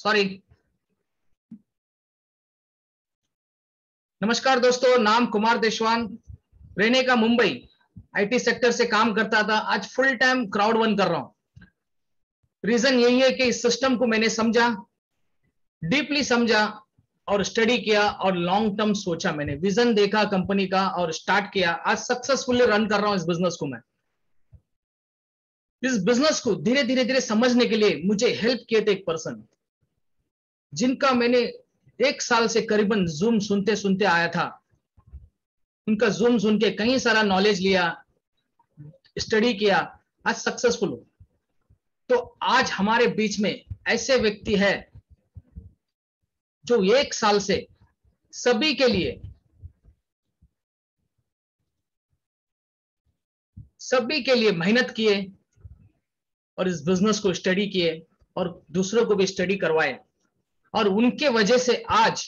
Sorry. नमस्कार दोस्तों, नाम कुमार देशवान, रहने का मुंबई, आईटी सेक्टर से काम करता था। आज फुल टाइम क्राउड वन कर रहा हूं। रीजन यही है कि इस सिस्टम को मैंने समझा, डीपली समझा और स्टडी किया और लॉन्ग टर्म सोचा। मैंने विजन देखा कंपनी का और स्टार्ट किया। आज सक्सेसफुली रन कर रहा हूं इस बिजनेस को। मैं इस बिजनेस को धीरे धीरे धीरे समझने के लिए मुझे हेल्प किए थे एक पर्सन, जिनका मैंने 1 साल से करीबन जूम सुनते सुनते आया था। उनका जूम सुन के कई सारा नॉलेज लिया, स्टडी किया, आज सक्सेसफुल हो। तो आज हमारे बीच में ऐसे व्यक्ति है जो 1 साल से सभी के लिए मेहनत किए और इस बिजनेस को स्टडी किए और दूसरों को भी स्टडी करवाए। और उनके वजह से आज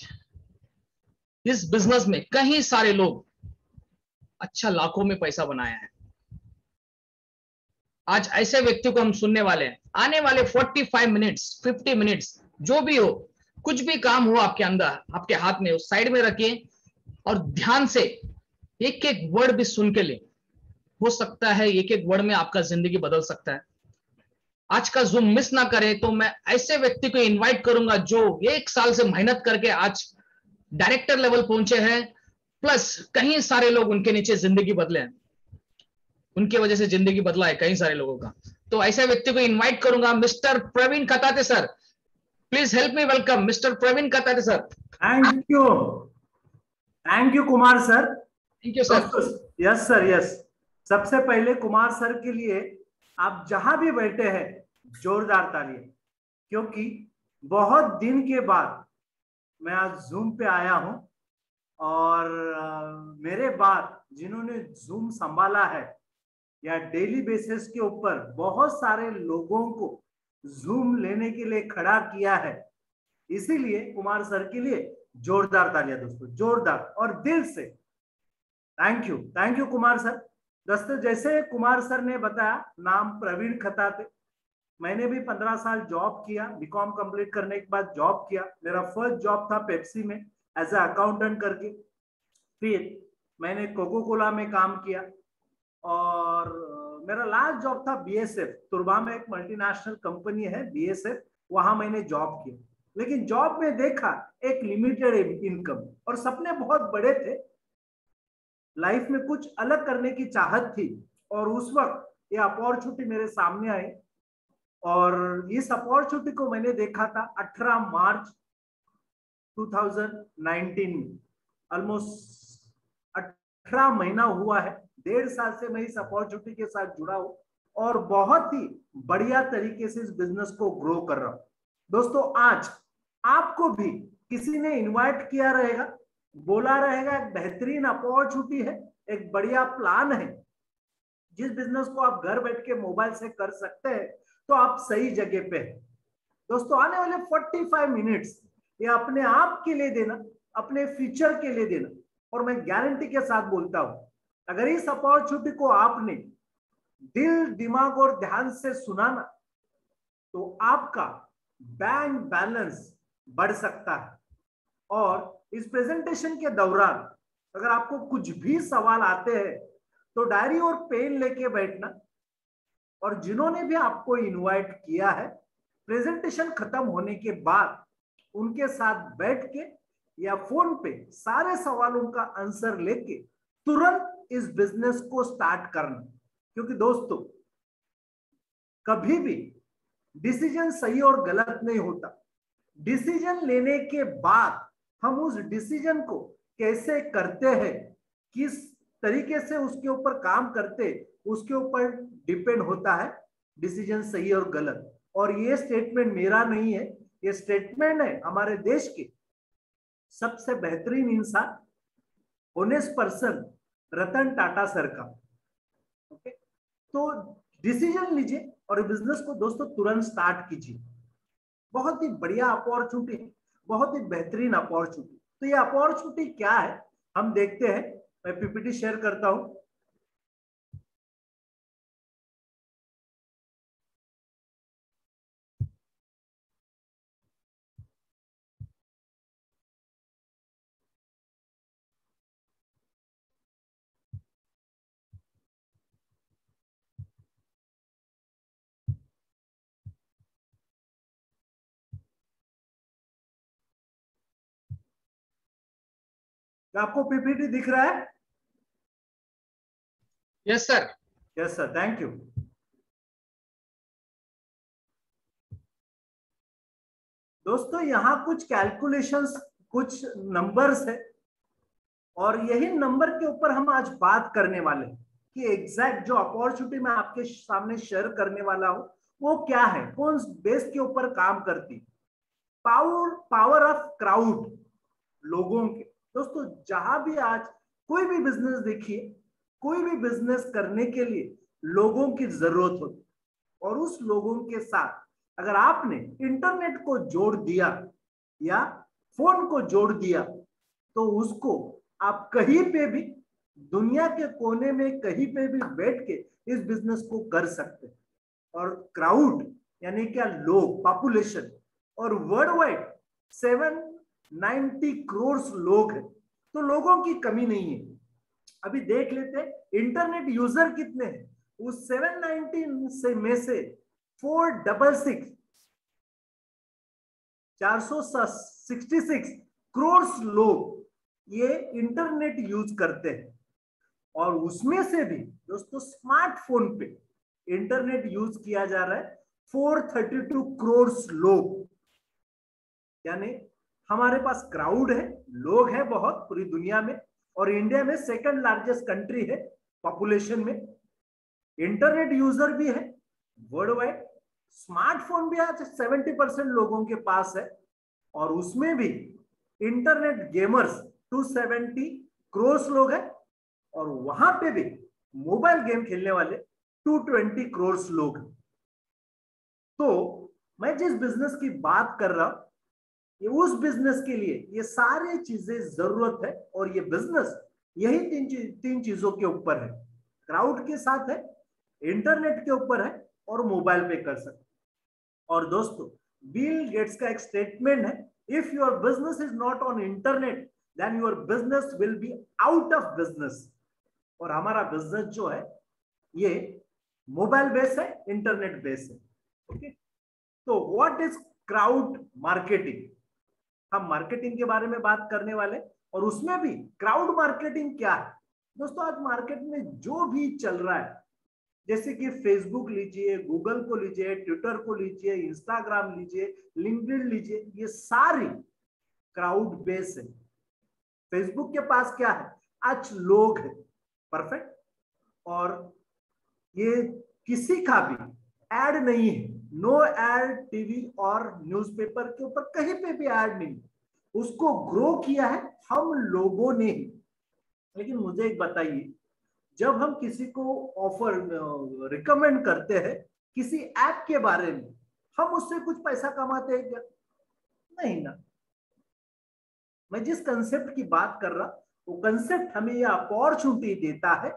इस बिजनेस में कई सारे लोग अच्छा लाखों में पैसा बनाया है। आज ऐसे व्यक्ति को हम सुनने वाले हैं। आने वाले 45 मिनट्स 50 मिनट्स जो भी हो, कुछ भी काम हो आपके अंदर, आपके हाथ में, उस साइड में रखिए और ध्यान से एक एक वर्ड भी सुन के ले। हो सकता है एक एक वर्ड में आपका जिंदगी बदल सकता है। आज का जूम मिस ना करें। तो मैं ऐसे व्यक्ति को इनवाइट करूंगा जो 1 साल से मेहनत करके आज डायरेक्टर लेवल पहुंचे हैं, प्लस कई सारे लोग उनके नीचे जिंदगी बदले हैं, उनकी वजह से जिंदगी बदला है कई सारे लोगों का। तो ऐसे व्यक्ति को इनवाइट करूंगा, mister Praveen Katate sir. Please help me welcome mister Praveen Katate sir. Thank you Kumar sir. Thank you sir. दोस्तों, यस सर, यस। सबसे पहले कुमार सर के लिए आप जहां भी बैठे हैं जोरदार तालियां, क्योंकि बहुत दिन के बाद मैं आज जूम पे आया हूं और मेरे बाद जिन्होंने जूम संभाला है या डेली बेसिस के ऊपर बहुत सारे लोगों को जूम लेने के लिए खड़ा किया है, इसीलिए कुमार सर के लिए जोरदार तालियां दोस्तों, जोरदार और दिल से थैंक यू कुमार सर। दोस्तों, जैसे कुमार सर ने बताया, नाम प्रवीण खताते। मैंने भी 15 साल जॉब किया, बीकॉम कंप्लीट करने के बाद जॉब किया। मेरा फर्स्ट जॉब था पेप्सी में एज ए अकाउंटेंट करके। फिर मैंने कोको कोला में काम किया और मेरा लास्ट जॉब था बीएसएफ, तुर्बा में एक मल्टीनेशनल कंपनी है बीएसएफ, वहां मैंने जॉब किया। लेकिन जॉब में देखा एक लिमिटेड इनकम और सपने बहुत बड़े थे, लाइफ में कुछ अलग करने की चाहत थी। और उस वक्त ये अपॉर्चुनिटी मेरे सामने आई और इस अपॉर्चुनिटी को मैंने देखा था 18 मार्च 2019 में। ऑलमोस्ट 18 महीना हुआ है, 1.5 साल से मैं इस अपॉर्चुनिटी के साथ जुड़ा हूं और बहुत ही बढ़िया तरीके से इस बिजनेस को ग्रो कर रहा हूं। दोस्तों, आज आपको भी किसी ने इनवाइट किया रहेगा, बोला रहेगा एक बेहतरीन अपॉर्चुनिटी है, एक बढ़िया प्लान है, जिस बिजनेस को आप घर बैठ के मोबाइल से कर सकते हैं, तो आप सही जगह पे हैं। दोस्तों, आने वाले 45 मिनट्स ये अपने आप के लिए देना, अपने फ्यूचर के लिए देना। और मैं गारंटी के साथ बोलता हूं, अगर इस अपॉर्चुनिटी को आपने दिल, दिमाग और ध्यान से सुना ना, तो आपका बैंक बैलेंस बढ़ सकता है। और इस प्रेजेंटेशन के दौरान अगर आपको कुछ भी सवाल आते हैं तो डायरी और पेन लेके बैठना, और जिन्होंने भी आपको इनवाइट किया है, प्रेजेंटेशन खत्म होने के बाद उनके साथ बैठ के या फोन पे सारे सवालों का आंसर लेके तुरंत इस बिजनेस को स्टार्ट करना। क्योंकि दोस्तों, कभी भी डिसीजन सही और गलत नहीं होता, डिसीजन लेने के बाद हम उस डिसीजन को कैसे करते हैं, किस तरीके से उसके ऊपर काम करते, उसके ऊपर डिपेंड होता है डिसीजन सही और गलत। और ये स्टेटमेंट मेरा नहीं है, ये स्टेटमेंट है हमारे देश के सबसे बेहतरीन इंसान, honest person, Ratan Tata sir का। ओके, तो डिसीजन लीजिए और बिजनेस को दोस्तों तुरंत स्टार्ट कीजिए। बहुत ही बढ़िया अपॉर्चुनिटी, बहुत ही बेहतरीन अपॉर्चुनिटी। तो ये अपॉर्चुनिटी क्या है, हम देखते हैं। मैं पीपीटी शेयर करता हूं। क्या आपको पीपीटी दिख रहा है? Yes sir. Yes sir, thank you. दोस्तों यहाँ कुछ कैलकुलेशंस, कुछ नंबर्स है और यही नंबर के ऊपर हम आज बात करने वाले हैं कि एग्जैक्ट जो अपॉर्चुनिटी मैं आपके सामने शेयर करने वाला हूं वो क्या है, कौन बेस के ऊपर काम करती। पावर ऑफ क्राउड, लोगों के। दोस्तों जहां भी आज कोई भी बिजनेस देखिए, कोई भी बिजनेस करने के लिए लोगों की जरूरत होती और उस लोगों के साथ अगर आपने इंटरनेट को जोड़ दिया या फोन को जोड़ दिया तो उसको आप कहीं पे भी, दुनिया के कोने में कहीं पे भी बैठ के इस बिजनेस को कर सकते हैं। और क्राउड यानी क्या, लोग, पॉपुलेशन, और वर्ल्ड वाइड 790 करोड़ लोग हैं, तो लोगों की कमी नहीं है। अभी देख लेते हैं इंटरनेट यूजर कितने हैं। उस 790 से में से 466 करोड़ लोग ये इंटरनेट यूज करते हैं और उसमें से भी दोस्तों स्मार्टफोन पे इंटरनेट यूज किया जा रहा है 432 करोड़ लोग। यानी हमारे पास क्राउड है, लोग हैं बहुत पूरी दुनिया में, और इंडिया में सेकंड लार्जेस्ट कंट्री है पॉपुलेशन में। इंटरनेट यूजर भी है वर्ल्ड वाइड, स्मार्टफोन भी आज 70% लोगों के पास है, और उसमें भी इंटरनेट गेमर्स 270 करोड़ लोग हैं, और वहां पे भी मोबाइल गेम खेलने वाले 220 करोड़ लोग हैं। तो मैं जिस बिजनेस की बात कर रहा हूं, ये उस बिजनेस के लिए ये सारी चीजें जरूरत है, और ये बिजनेस यही तीन चीजों के ऊपर है। क्राउड के साथ है, इंटरनेट के ऊपर है, और मोबाइल पे कर सकते। और दोस्तों बिल गेट्स का एक स्टेटमेंट है, if your business is not on internet then your business will be out of business. और हमारा बिजनेस जो है ये मोबाइल बेस है, इंटरनेट बेस है। ओके, तो व्हाट इज क्राउड मार्केटिंग? हम मार्केटिंग के बारे में बात करने वाले, और उसमें भी क्राउड मार्केटिंग क्या है। दोस्तों आज मार्केट में जो भी चल रहा है, जैसे कि फेसबुक लीजिए, गूगल को लीजिए, ट्विटर को लीजिए, इंस्टाग्राम लीजिए, लिंक्डइन लीजिए, ये सारी क्राउड बेस है। फेसबुक के पास क्या है, आज लोग है, परफेक्ट, और ये किसी का भी एड नहीं है, नो एड टीवी और न्यूज़पेपर के ऊपर कहीं पे भी एड नहीं, उसको ग्रो किया है हम लोगों ने ही। लेकिन मुझे एक बताइए, जब हम किसी को ऑफर रिकमेंड करते हैं किसी ऐप के बारे में, हम उससे कुछ पैसा कमाते हैं क्या? नहीं ना। मैं जिस कंसेप्ट की बात कर रहा, वो कंसेप्ट हमें यह अपॉर्चुनिटी देता है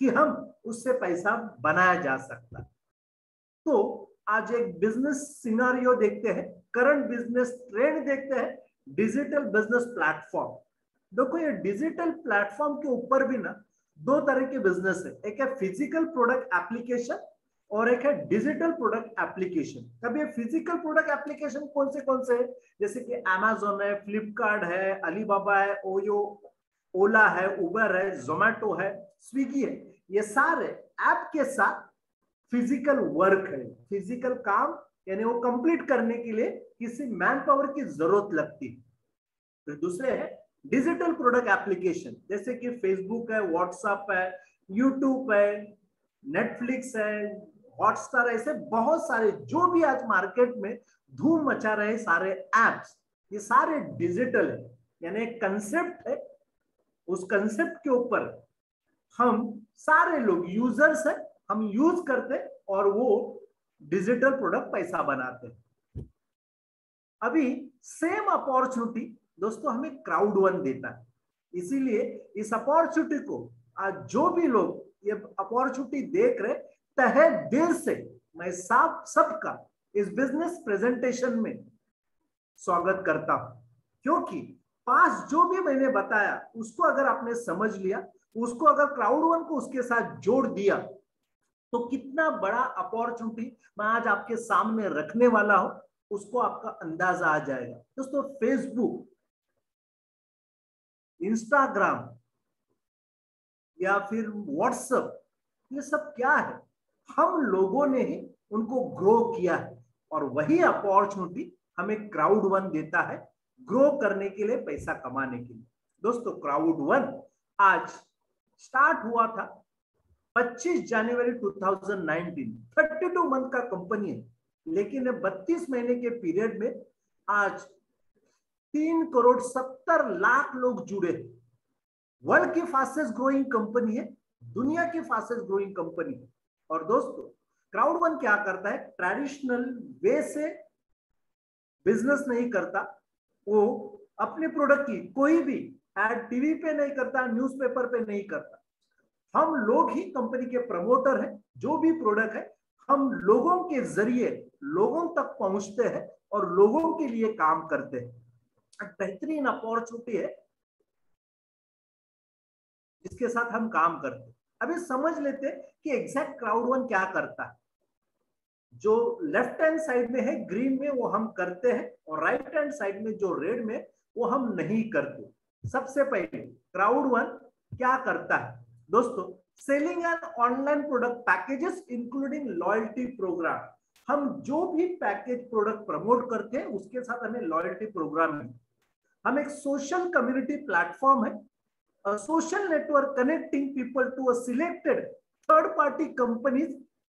कि हम उससे पैसा बनाया जा सकता है। तो आज एक बिजनेस सिनेरियो देखते हैं, करंट बिजनेस ट्रेंड देखते हैं, डिजिटल बिजनेस प्लेटफॉर्म। देखो ये डिजिटल प्लेटफॉर्म के ऊपर भी ना दो तरह के बिजनेस है, एक है फिजिकल प्रोडक्ट एप्लीकेशन और एक है डिजिटल प्रोडक्ट एप्लीकेशन। अब ये फिजिकल प्रोडक्ट एप्लीकेशन कौन से है, जैसे कि अमेजोन है, फ्लिपकार्ट है, अलीबाबा है, ओयो, ओला है, उबर है, जोमेटो है, स्विगी है। ये सारे ऐप के साथ फिजिकल वर्क है, फिजिकल काम, यानी वो कंप्लीट करने के लिए किसी मैन पावर की जरूरत लगती है। फिर दूसरे है डिजिटल प्रोडक्ट एप्लीकेशन, जैसे कि फेसबुक है, व्हाट्सएप है, यूट्यूब है, नेटफ्लिक्स है, हॉटस्टार, ऐसे बहुत सारे जो भी आज मार्केट में धूम मचा रहे सारे एप्स, ये सारे डिजिटल है। यानी एक कंसेप्ट है, उस कंसेप्ट के ऊपर हम सारे लोग यूजर्स है, हम यूज करते और वो डिजिटल प्रोडक्ट पैसा बनाते। अभी सेम अपॉर्चुनिटी दोस्तों हमें क्राउड वन देता है, इसीलिए इस अपॉर्चुनिटी को आज जो भी लोग ये अपॉर्चुनिटी देख रहे, तहे दिल से मैं सबका इस बिजनेस प्रेजेंटेशन में स्वागत करता हूं। क्योंकि पास जो भी मैंने बताया उसको अगर आपने समझ लिया, उसको अगर क्राउड वन को उसके साथ जोड़ दिया, तो कितना बड़ा अपॉर्चुनिटी मैं आज आपके सामने रखने वाला हूं उसको आपका अंदाजा आ जाएगा। दोस्तों फेसबुक इंस्टाग्राम या फिर व्हाट्सएप, ये सब क्या है? हम लोगों ने ही उनको ग्रो किया है और वही अपॉर्चुनिटी हमें क्राउड वन देता है ग्रो करने के लिए, पैसा कमाने के लिए। दोस्तों क्राउड वन आज स्टार्ट हुआ था 25 जनवरी 2019, 32 मंथ का कंपनी है, लेकिन 32 महीने के पीरियड में आज 3,70,00,000 लोग जुड़े हैं। वर्ल्ड की फास्टेस्ट ग्रोइंग कंपनी है, दुनिया की फास्टेस्ट ग्रोइंग कंपनी है। और दोस्तों क्राउड वन क्या करता है? ट्रेडिशनल वे से बिजनेस नहीं करता, वो अपने प्रोडक्ट की कोई भी एड टीवी पे नहीं करता, न्यूज़पेपर पे नहीं करता। हम लोग ही कंपनी के प्रमोटर हैं। जो भी प्रोडक्ट है हम लोगों के जरिए लोगों तक पहुंचते हैं और लोगों के लिए काम करते हैं। बेहतरीन अपॉर्चुनिटी है जिसके साथ हम काम करते हैं। अभी समझ लेते हैं कि एग्जैक्ट क्राउड वन क्या करता है। जो लेफ्ट हैंड साइड में है ग्रीन में वो हम करते हैं, और राइट हैंड साइड में जो रेड में वो हम नहीं करते। सबसे पहले क्राउड वन क्या करता है दोस्तों? Selling and online product packages including loyalty program. हम जो भी पैकेज प्रोडक्ट प्रमोट करते हैं उसके साथ हमें लॉयल्टी प्रोग्राम है। हम एक सोशल कम्युनिटी प्लेटफॉर्म है, a social network connecting people to a selected third party companies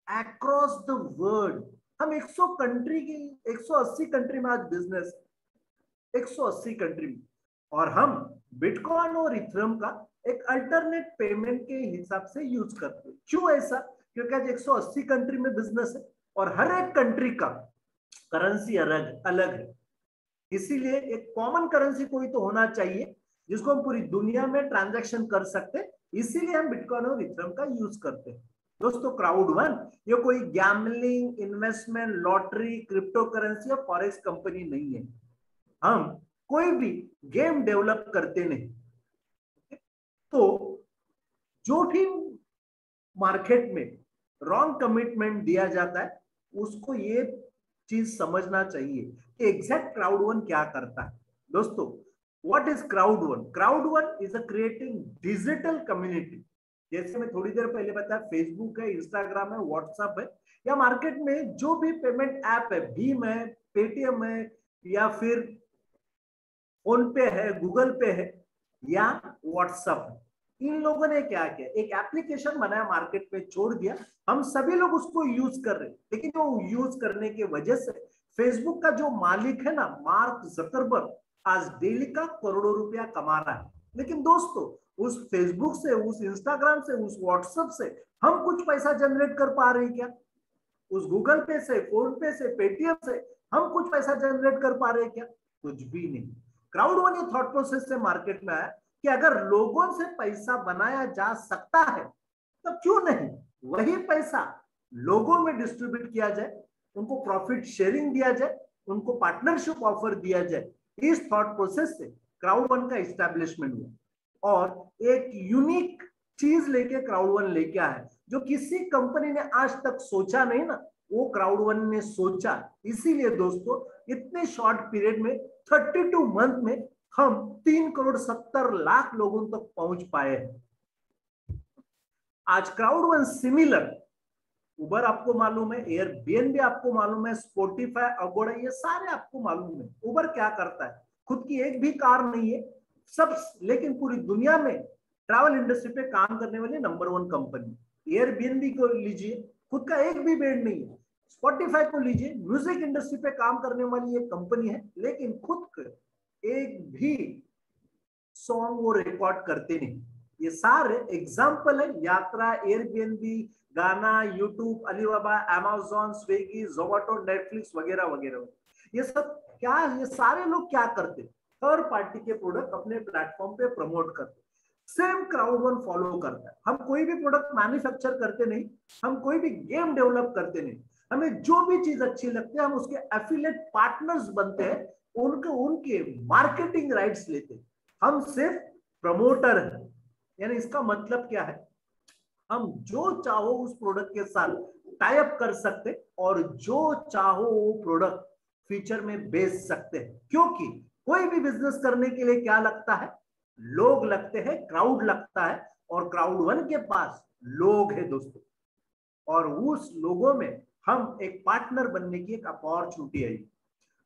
across the world। हम 100 कंट्री की 180 कंट्री में आज बिजनेस, 180 कंट्री में, और हम बिटकॉइन और इथेरियम का एक अल्टरनेट पेमेंट के हिसाब से यूज करते हैं। क्यों ऐसा? क्योंकि आज 180 कंट्री में बिजनेस है और हर एक कंट्री का करेंसी अलग अलग है, इसीलिए एक कॉमन करेंसी कोई तो होना चाहिए जिसको हम पूरी दुनिया में ट्रांजैक्शन कर सकते हैं। इसीलिए हम बिटकॉइन और इथेरियम का यूज करते हैं। दोस्तों क्राउड वन ये कोई gambling, investment, lottery, crypto currency या फॉरेक्स कंपनी नहीं है। हम कोई भी गेम डेवलप करते नहीं। तो जो भी मार्केट में रॉन्ग कमिटमेंट दिया जाता है उसको ये चीज समझना चाहिए कि एग्जैक्ट क्राउड वन क्या करता है। दोस्तों What is crowd one? Crowd one is a creating digital community। जैसे मैं थोड़ी देर पहले बताया, फेसबुक है, इंस्टाग्राम है, व्हाट्सएप है, या मार्केट में जो भी पेमेंट ऐप है, भीम है, पेटीएम है, या फिर फोन पे है, गूगल पे है, या व्हाट्सएप है। इन लोगों ने क्या किया? एक एप्लीकेशन बनाया, मार्केट में छोड़ दिया, हम सभी लोग उसको यूज कर रहे हैं। लेकिन वो यूज करने की वजह से फेसबुक का जो मालिक है ना, मार्क जकरबर्ग, आज डेली का करोड़ों रुपया कमा रहा है। लेकिन दोस्तों उस फेसबुक से, उस इंस्टाग्राम से, उस व्हाट्सएप से हम कुछ पैसा जनरेट कर पा रहे हैं क्या? उस गूगल पे से, फोन पे से, पेटीएम से हम कुछ पैसा जनरेट कर पा रहे हैं क्या? कुछ भी नहीं। क्राउड वन ये थॉट प्रोसेस से मार्केट में आया कि अगर लोगों से पैसा बनाया जा सकता है तो क्यों नहीं वही पैसा लोगों में डिस्ट्रीब्यूट किया जाए, उनको प्रॉफिट शेयरिंग दिया जाए, उनको पार्टनरशिप ऑफर दिया जाए। इस थॉट प्रोसेस से क्राउड वन का एस्टैब्लिशमेंट हुआ और एक यूनिक चीज लेके क्राउड वन लेके आया जो किसी कंपनी ने आज तक सोचा नहीं ना, वो क्राउड वन ने सोचा। इसीलिए दोस्तों इतने शॉर्ट पीरियड में 32 मंथ में हम 3,70,00,000 लोगों तक पहुंच पाए हैं। आज क्राउड वन सिमिलर उबर आपको मालूम है, एयरबीएनबी आपको मालूम है, स्पॉटिफाई, अगोड़ा, ये सारे आपको मालूम है। उबर क्या करता है? खुद की एक भी कार नहीं है सब, लेकिन पूरी दुनिया में ट्रैवल इंडस्ट्री पे काम करने वाली नंबर 1 कंपनी। एयरबीएनबी को लीजिए, खुद का एक भी बेड नहीं है। स्पॉटिफाई को लीजिए, म्यूजिक इंडस्ट्री पे काम करने वाली एक कंपनी है, लेकिन खुद एक भी सॉन्ग वो रिकॉर्ड करते नहीं। ये सारे एग्जाम्पल है। यात्रा, एयरबीएनबी, गाना, YouTube, Alibaba, Amazon, Swiggy, Zomato, Netflix वगैरह वगैरह। ये सब क्या, ये सारे लोग क्या करते? थर्ड पार्टी के प्रोडक्ट अपने प्लेटफॉर्म पे प्रमोट करते। सेम क्राउड वन फॉलो करता है। हम कोई भी प्रोडक्ट मैन्युफैक्चर करते नहीं, हम कोई भी गेम डेवलप करते नहीं। हमें जो भी चीज अच्छी लगती है हम उसके एफिलिएट पार्टनर्स बनते हैं, उनके मार्केटिंग राइट्स लेते हैं। हम सिर्फ प्रमोटर हैं। यानी इसका मतलब क्या है? हम जो चाहो उस प्रोडक्ट के साथ टाई अप कर सकते और जो चाहो वो प्रोडक्ट फ्यूचर में बेच सकते हैं। क्योंकि कोई भी बिजनेस करने के लिए क्या लगता है? लोग लगते हैं, क्राउड लगता है, और क्राउड वन के पास लोग हैं दोस्तों, और उस लोगों में हम एक पार्टनर बनने की एक अपॉर्चुनिटी है।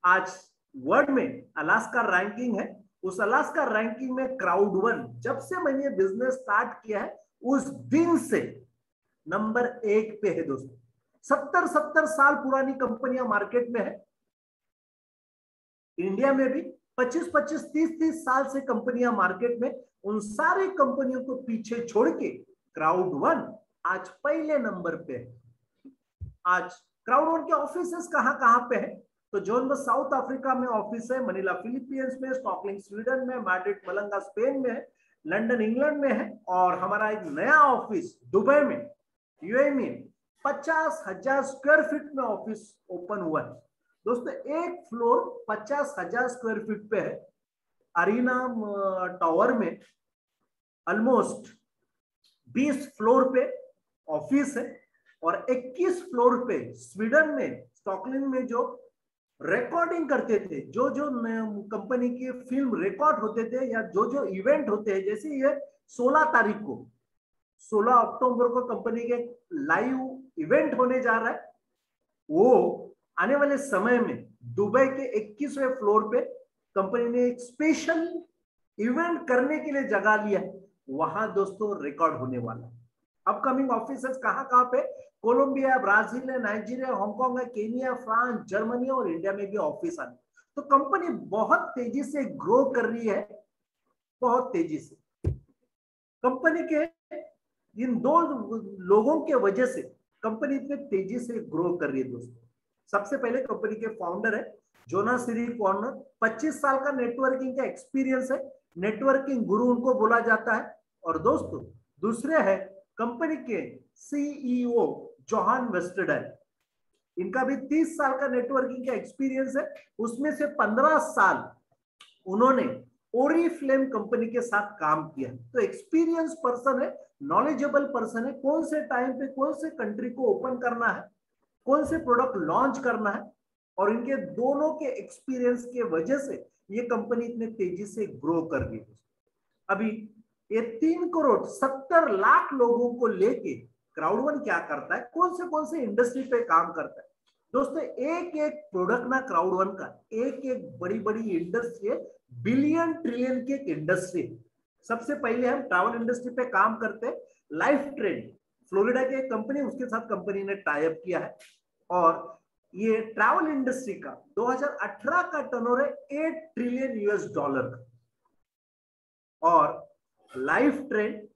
आज वर्ल्ड में अलास्का रैंकिंग है, उस अलास्का रैंकिंग में क्राउड वन जब से मैंने बिजनेस स्टार्ट किया है उस दिन से नंबर 1 पे है दोस्तों। 70 साल पुरानी कंपनियां मार्केट में है, इंडिया में भी 25 30 साल से कंपनियां मार्केट में, उन सारी कंपनियों को पीछे छोड़ के क्राउड वन आज पहले नंबर पे है। आज क्राउड वन के ऑफिसेस कहां कहां पे है? तो जोहान्सबर्ग साउथ अफ्रीका में ऑफिस है, मनीला फिलीपींस में, स्टॉकहोम स्वीडन में, मैड्रिड मलंगा स्पेन में है, लंदन इंग्लैंड में है, और हमारा एक नया ऑफिस दुबई में, यूएई में 50,000 स्क्वायर फीट में ऑफिस ओपन हुआ है दोस्तों। एक फ्लोर 50,000 स्क्वायर फीट पे है। अरीना टावर में ऑलमोस्ट 20 फ्लोर पे ऑफिस है, और 21 फ्लोर पे स्वीडन में स्टॉकहोम में जो रिकॉर्डिंग करते थे, जो जो कंपनी की फिल्म रिकॉर्ड होते थे या जो जो इवेंट होते हैं, जैसे ये 16 तारीख को 16 अक्टूबर को कंपनी के लाइव इवेंट होने जा रहा है, वो आने वाले समय में दुबई के 21वें फ्लोर पे कंपनी ने एक स्पेशल इवेंट करने के लिए जगह लिया है, वहां दोस्तों रिकॉर्ड होने वाला है। अपकमिंग ऑफिसर्स कहां कहां पे? कोलंबिया, ब्राजील है, नाइजीरिया, हांगकांग है, केनिया, फ्रांस, जर्मनी और इंडिया में भी ऑफिस आने। तो कंपनी बहुत तेजी से ग्रो कर रही है, बहुत तेजी से। कंपनी के इन दो लोगों के वजह से कंपनी इतने तेजी से ग्रो कर रही है दोस्तों। सबसे पहले कंपनी के फाउंडर है जोनास सीरिल कॉर्नर, 25 साल का नेटवर्किंग का एक्सपीरियंस है, नेटवर्किंग गुरु उनको बोला जाता है। और दोस्तों दूसरे है कंपनी के सीईओ जोहान वेस्टरडन, इनका भी 30 साल का नेटवर्किंग का एक्सपीरियंस है, उसमें से 15 साल उन्होंने ओरिफ्लेम कंपनी के साथ काम किया। तो एक्सपीरियंस पर्सन है, नॉलेजेबल पर्सन है, कौन से टाइम पे कौन से कंट्री को ओपन करना है, कौन से प्रोडक्ट लॉन्च करना है, और इनके दोनों के एक्सपीरियंस के वजह से ये कंपनी इतने तेजी से ग्रो कर रही है। अभी ये 3,70,00,000 लोगों को लेके क्राउड वन क्या करता है, कौन से इंडस्ट्री पे काम करता है दोस्तों? एक एक प्रोडक्ट ना क्राउड वन का एक एक बड़ी बड़ी इंडस्ट्री है, बिलियन ट्रिलियन की एक इंडस्ट्री। सबसे पहले हम ट्रैवल इंडस्ट्री पे काम करते हैं। लाइफ ट्रेंड फ्लोरिडा की एक कंपनी, उसके साथ कंपनी ने टाई अप किया है, और ये ट्रैवल इंडस्ट्री का 2018 का टर्नओवर है $8 ट्रिलियन का। और लाइफ ट्रेंड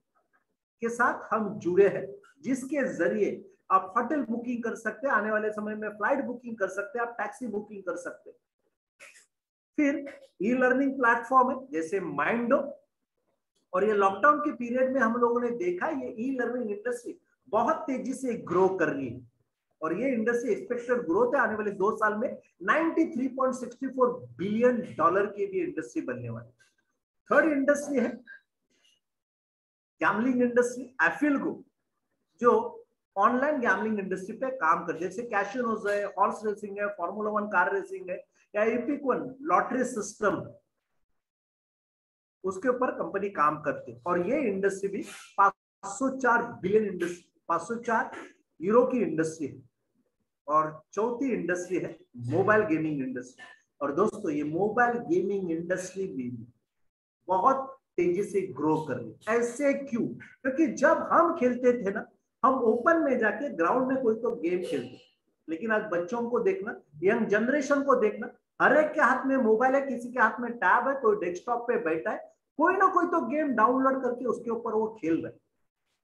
के साथ हम जुड़े हैं, जिसके जरिए आप होटल बुकिंग कर सकते हैं, आने वाले समय में फ्लाइट बुकिंग कर सकते हैं, आप टैक्सी बुकिंग कर सकते हैं। फिर ई लर्निंग प्लेटफॉर्म है जैसे माइंडो, और ये लॉकडाउन के पीरियड में हम लोगों ने देखा ये ई लर्निंग इंडस्ट्री बहुत तेजी से ग्रो कर रही है, और ये इंडस्ट्री एक्सपेक्टेड ग्रोथ है आने वाले 2 साल में $93.64 बिलियन की भी इंडस्ट्री बनने वाली। थर्ड इंडस्ट्री है गैम्बलिंग इंडस्ट्री, एफिलगो, जो ऑनलाइन गैम्बलिंग इंडस्ट्री पे काम करते हैं, जैसे कैसिनोज है, हॉर्स रेसिंग है, फार्मूला 1 कार रेसिंग है, या एपिक वन लॉटरी सिस्टम, उसके ऊपर कंपनी काम करती है। और ये इंडस्ट्री भी 504 बिलियन इंडस्ट्री, 504 यूरो की इंडस्ट्री है। और चौथी इंडस्ट्री है मोबाइल गेमिंग इंडस्ट्री। और दोस्तों ये मोबाइल गेमिंग इंडस्ट्री भी बहुत तेजी से ग्रो कर रही है। ऐसे क्यों? क्योंकि जब हम खेलते थे ना, हम ओपन में जाके ग्राउंड में कोई तो गेम खेलते, लेकिन आज बच्चों को देखना, यंग जनरेशन को देखना, हर एक के हाथ में मोबाइल है, किसी के हाथ में टैब है, कोई डेस्कटॉप पे बैठा है, कोई ना कोई तो गेम डाउनलोड करके उसके ऊपर वो खेल रहे हैं।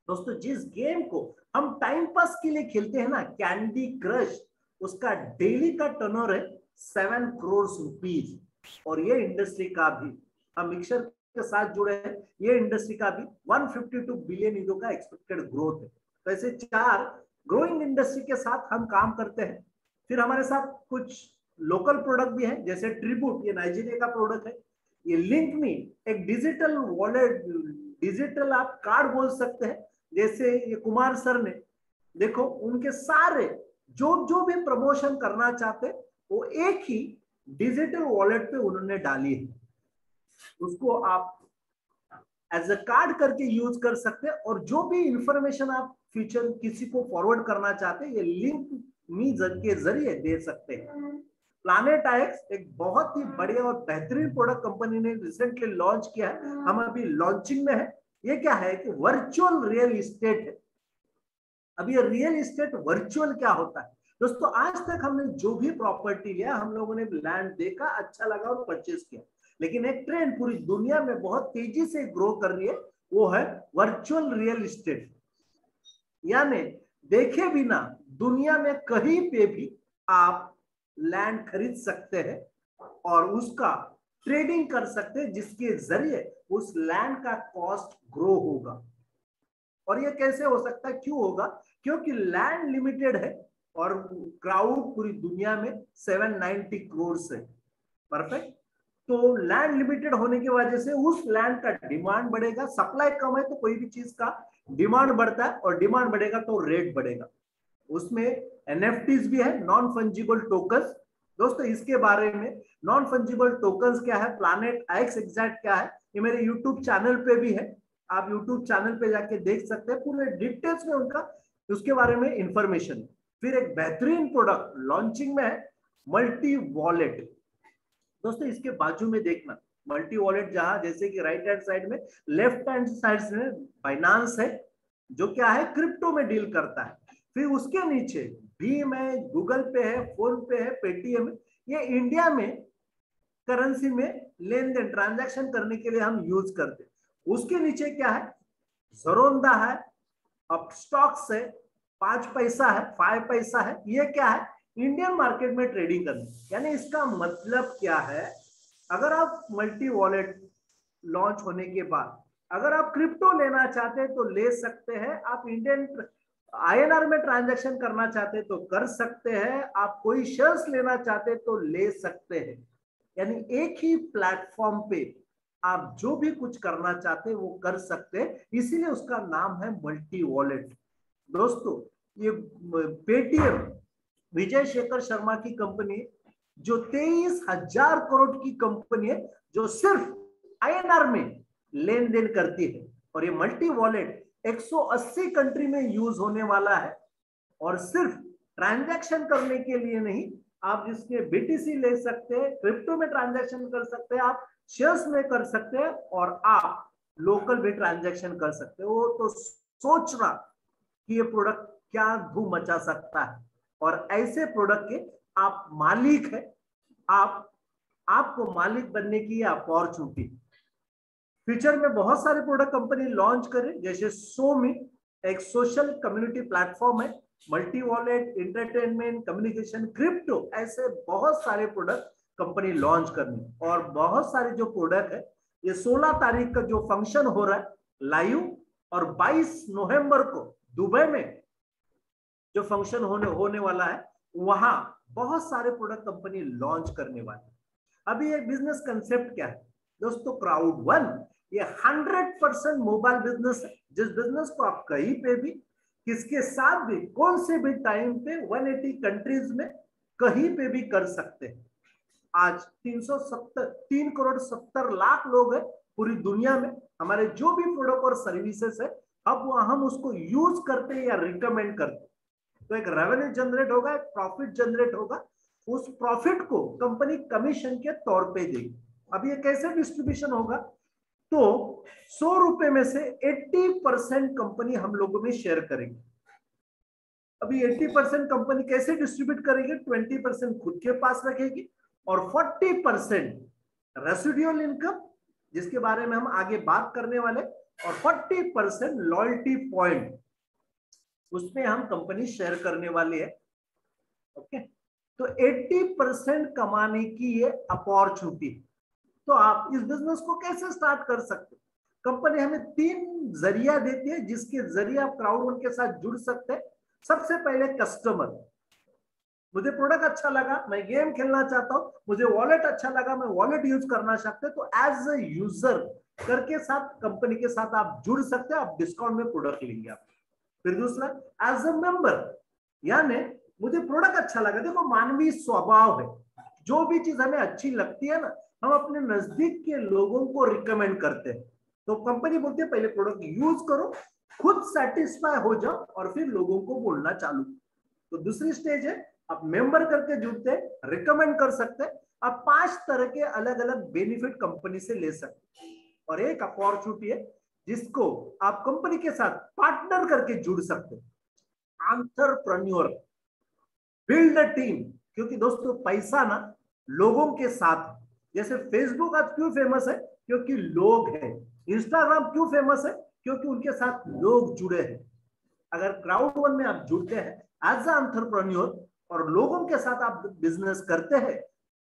दोस्तों जिस गेम को हम टाइम पास के लिए खेलते हैं ना, कैंडी क्रश, उसका डेली का टर्नओवर है 7 करोड़ रुपीज। और ये इंडस्ट्री का भी हम मिक्सर के साथ जुड़े हैं, ये इंडस्ट्री का भी 152 बिलियन यूरो का एक्सपेक्टेड ग्रोथ है। तो ऐसे 4 ग्रोइंग इंडस्ट्री के साथ हम काम करते हैं। फिर हमारे साथ कुछ लोकल प्रोडक्ट भी है, जैसे ट्रिब्यूट, ये नाइजीरिया का प्रोडक्ट है। ये लिंक मी एक डिजिटल वॉलेट, डिजिटल आप कार्ड बोल सकते हैं, जैसे ये कुमार सर ने देखो उनके सारे जो भी प्रमोशन करना चाहते वो एक ही डिजिटल वॉलेट पे उन्होंने डाली है, उसको आप एज अ कार्ड करके यूज कर सकते हैं। और जो भी इंफॉर्मेशन आप फ्यूचर किसी को फॉरवर्ड करना चाहते हैं, ये लिंक मी के जरिए दे सकते हैं। प्लैनेट आईएक्स एक बहुत ही बढ़िया और बेहतरीन प्रोडक्ट कंपनी ने रिसेंटली लॉन्च किया है, हम अभी लॉन्चिंग में है। ये क्या है कि वर्चुअल रियल इस्टेट है। अब ये रियल इस्टेट वर्चुअल क्या होता है दोस्तों, आज तक हमने जो भी प्रॉपर्टी लिया, हम लोगों ने लैंड देखा, अच्छा लगा और परचेज किया, लेकिन एक ट्रेंड पूरी दुनिया में बहुत तेजी से ग्रो कर रही है, वो है वर्चुअल रियल इस्टेट। यानी देखे बिना दुनिया में कहीं पे भी आप लैंड खरीद सकते हैं और उसका ट्रेडिंग कर सकते हैं, जिसके जरिए उस लैंड का कॉस्ट ग्रो होगा। और ये कैसे हो सकता है, क्यों होगा? क्योंकि लैंड लिमिटेड है और क्राउड पूरी दुनिया में 790 करोड़ है। परफेक्ट। तो लैंड लिमिटेड होने की वजह से उस लैंड का डिमांड बढ़ेगा, सप्लाई कम है तो कोई भी चीज का डिमांड बढ़ता है, और डिमांड बढ़ेगा तो रेट बढ़ेगा। उसमें एनएफटीज भी है, नॉन फंजिबल टोकन्स। दोस्तों इसके बारे में नॉन फंजिबल टोकन्स क्या है, प्लैनेट आईएक्स एग्जैक्ट क्या है, ये मेरे यूट्यूब चैनल पे भी है, आप यूट्यूब चैनल पे जाके देख सकते हैं, पूरे डिटेल्स में उनका उसके बारे में इंफॉर्मेशन। फिर एक बेहतरीन प्रोडक्ट लॉन्चिंग में है, मल्टी वॉलेट। दोस्तों इसके बाजू में देखना, मल्टी वॉलेट जहां जैसे कि राइट हैंड साइड में, लेफ्ट हैंड साइड में बाइनांस है, जो क्या है क्रिप्टो में डील करता है। फिर उसके नीचे भीम है, गूगल पे है, फोन पे है, पेटीएम है। ये इंडिया में करेंसी में लेन देन ट्रांजैक्शन करने के लिए हम यूज करते हैं। उसके नीचे क्या है, ज़रोंदा है, अपस्टॉक्स है, 5 पैसा है, 5 पैसा है। ये क्या है, इंडियन मार्केट में ट्रेडिंग करना। यानी इसका मतलब क्या है, अगर आप मल्टी वॉलेट लॉन्च होने के बाद अगर आप क्रिप्टो लेना चाहते हैं तो ले सकते हैं, आप इंडियन आईएनआर में ट्रांजैक्शन करना चाहते हैं तो कर सकते हैं, आप कोई शेयर्स लेना चाहते हैं तो ले सकते हैं। यानी एक ही प्लेटफॉर्म पे आप जो भी कुछ करना चाहते हैं वो कर सकते हैं, इसीलिए उसका नाम है मल्टी वॉलेट। दोस्तों ये पेटीएम विजय शेखर शर्मा की कंपनी, जो 23,000 करोड़ की कंपनी है, जो सिर्फ आईएनआर में लेन देन करती है। और ये मल्टी वॉलेट 180 कंट्री में यूज होने वाला है, और सिर्फ ट्रांजैक्शन करने के लिए नहीं, आप जिसके बीटीसी ले सकते हैं, क्रिप्टो में ट्रांजैक्शन कर सकते हैं, आप शेयर्स में कर सकते हैं, और आप लोकल भी ट्रांजैक्शन कर सकते हो। तो सोचना कि ये प्रोडक्ट क्या धूम मचा सकता है, और ऐसे प्रोडक्ट के आप मालिक है, आपको मालिक बनने की अपॉर्चुनिटी। फ्यूचर में बहुत सारे प्रोडक्ट कंपनी लॉन्च करे, जैसे सोमी एक सोशल कम्युनिटी प्लेटफॉर्म है, multi wallet, entertainment, communication, crypto, ऐसे बहुत सारे प्रोडक्ट कंपनी लॉन्च करनी। और बहुत सारे जो प्रोडक्ट है, ये 16 तारीख का जो फंक्शन हो रहा है लाइव, और 22 नवंबर को दुबई में जो फंक्शन होने वाला है, वहां बहुत सारे प्रोडक्ट कंपनी लॉन्च करने वाले। अभी ये बिजनेस कंसेप्ट क्या है दोस्तों, क्राउड वन, ये 100% मोबाइल बिजनेस है, जिस बिजनेस को आप कहीं पे भी, किसके साथ भी, कौन से भी टाइम पे 180 कंट्रीज में कहीं पे भी कर सकते हैं। आज 3 करोड़ 70 लाख लोग हैं पूरी दुनिया में। हमारे जो भी प्रोडक्ट और सर्विसेज है, अब हम उसको यूज करते हैं या रिकमेंड करते हैं, तो एक रेवेन्यू जनरेट होगा, एक प्रॉफिट जनरेट होगा। उस प्रॉफिट को कंपनी कमीशन के तौर पे देगी। अब ये कैसे डिस्ट्रीब्यूशन होगा, तो 100 रुपए में से 80% कंपनी हम लोगों में शेयर करेगी। अभी 80% कंपनी कैसे डिस्ट्रीब्यूट करेगी, 20% खुद के पास रखेगी, और 40% रेसिडुअल इनकम, जिसके बारे में हम आगे बात करने वाले, और 40% लॉयल्टी पॉइंट, उसमें हम कंपनी शेयर करने वाले हैं। ओके, तो 80% कमाने की ये अपॉर्चुनिटी। तो आप इस बिजनेस को कैसे स्टार्ट कर सकते हैं, कंपनी हमें 3 जरिया देती है, जिसके जरिए आप क्राउड वन के साथ जुड़ सकते हैं। सबसे पहले कस्टमर, मुझे प्रोडक्ट अच्छा लगा, मैं गेम खेलना चाहता हूं, मुझे वॉलेट अच्छा लगा, मैं वॉलेट यूज करना चाहते हैं, तो एज ए यूजर करके साथ कंपनी के साथ आप जुड़ सकते हैं, आप डिस्काउंट में प्रोडक्ट लेंगे आप। फिर दूसरा, एज ए मेंबर, यानी मुझे प्रोडक्ट अच्छा लगा। देखो मानवीय स्वभाव है, जो भी चीज हमें अच्छी लगती है ना, हम अपने नजदीक के लोगों को रिकमेंड करते हैं। तो कंपनी बोलती है पहले प्रोडक्ट यूज करो, खुद सेटिस्फाई हो जाओ और फिर लोगों को बोलना चालू। तो दूसरी स्टेज है आप मेंबर करके जुड़ते हैं, रिकमेंड कर सकते हैं, आप 5 तरह के अलग अलग बेनिफिट कंपनी से ले सकते हैं। और एक अपॉर्चुनिटी है जिसको आप कंपनी के साथ पार्टनर करके जुड़ सकते हैं, एंटरप्रेन्योर, बिल्ड अ टीम। क्योंकि दोस्तों पैसा ना लोगों के साथ है। जैसे फेसबुक आज क्यों फेमस है? क्योंकि लोग हैं। इंस्टाग्राम क्यों फेमस है? क्योंकि उनके साथ लोग जुड़े हैं। अगर क्राउड वन में आप जुड़ते हैं एज अ एंटरप्रेन्योर और लोगों के साथ आप बिजनेस करते हैं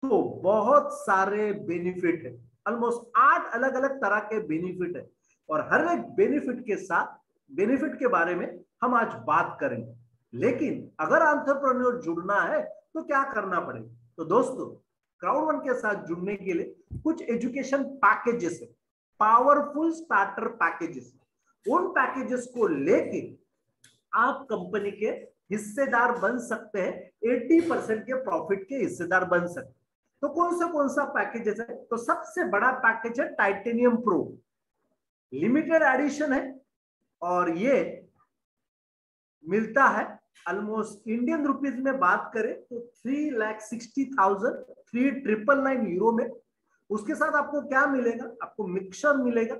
तो बहुत सारे बेनिफिट है, ऑलमोस्ट 8 अलग अलग तरह के बेनिफिट है। और हर एक बेनिफिट के साथ बेनिफिट के बारे में हम आज बात करेंगे। लेकिन अगर एंटरप्रेन्योर जुड़ना है तो क्या करना पड़ेगा? तो दोस्तों क्राउड वन के साथ जुड़ने के लिए कुछ एजुकेशन पैकेजेस है, पावरफुल स्टार्टर पैकेजेस। उन पैकेजेस को लेके आप कंपनी के हिस्सेदार बन सकते हैं, 80% के प्रॉफिट के हिस्सेदार बन सकते हैं। तो कौन सा पैकेजेस है? तो सबसे बड़ा पैकेज है टाइटेनियम प्रो, लिमिटेड एडिशन है और ये मिलता है ऑलमोस्ट इंडियन रुपीज में बात करें तो 3,60,000 3,999 यूरो में। उसके साथ आपको क्या मिलेगा? आपको मिक्सर मिलेगा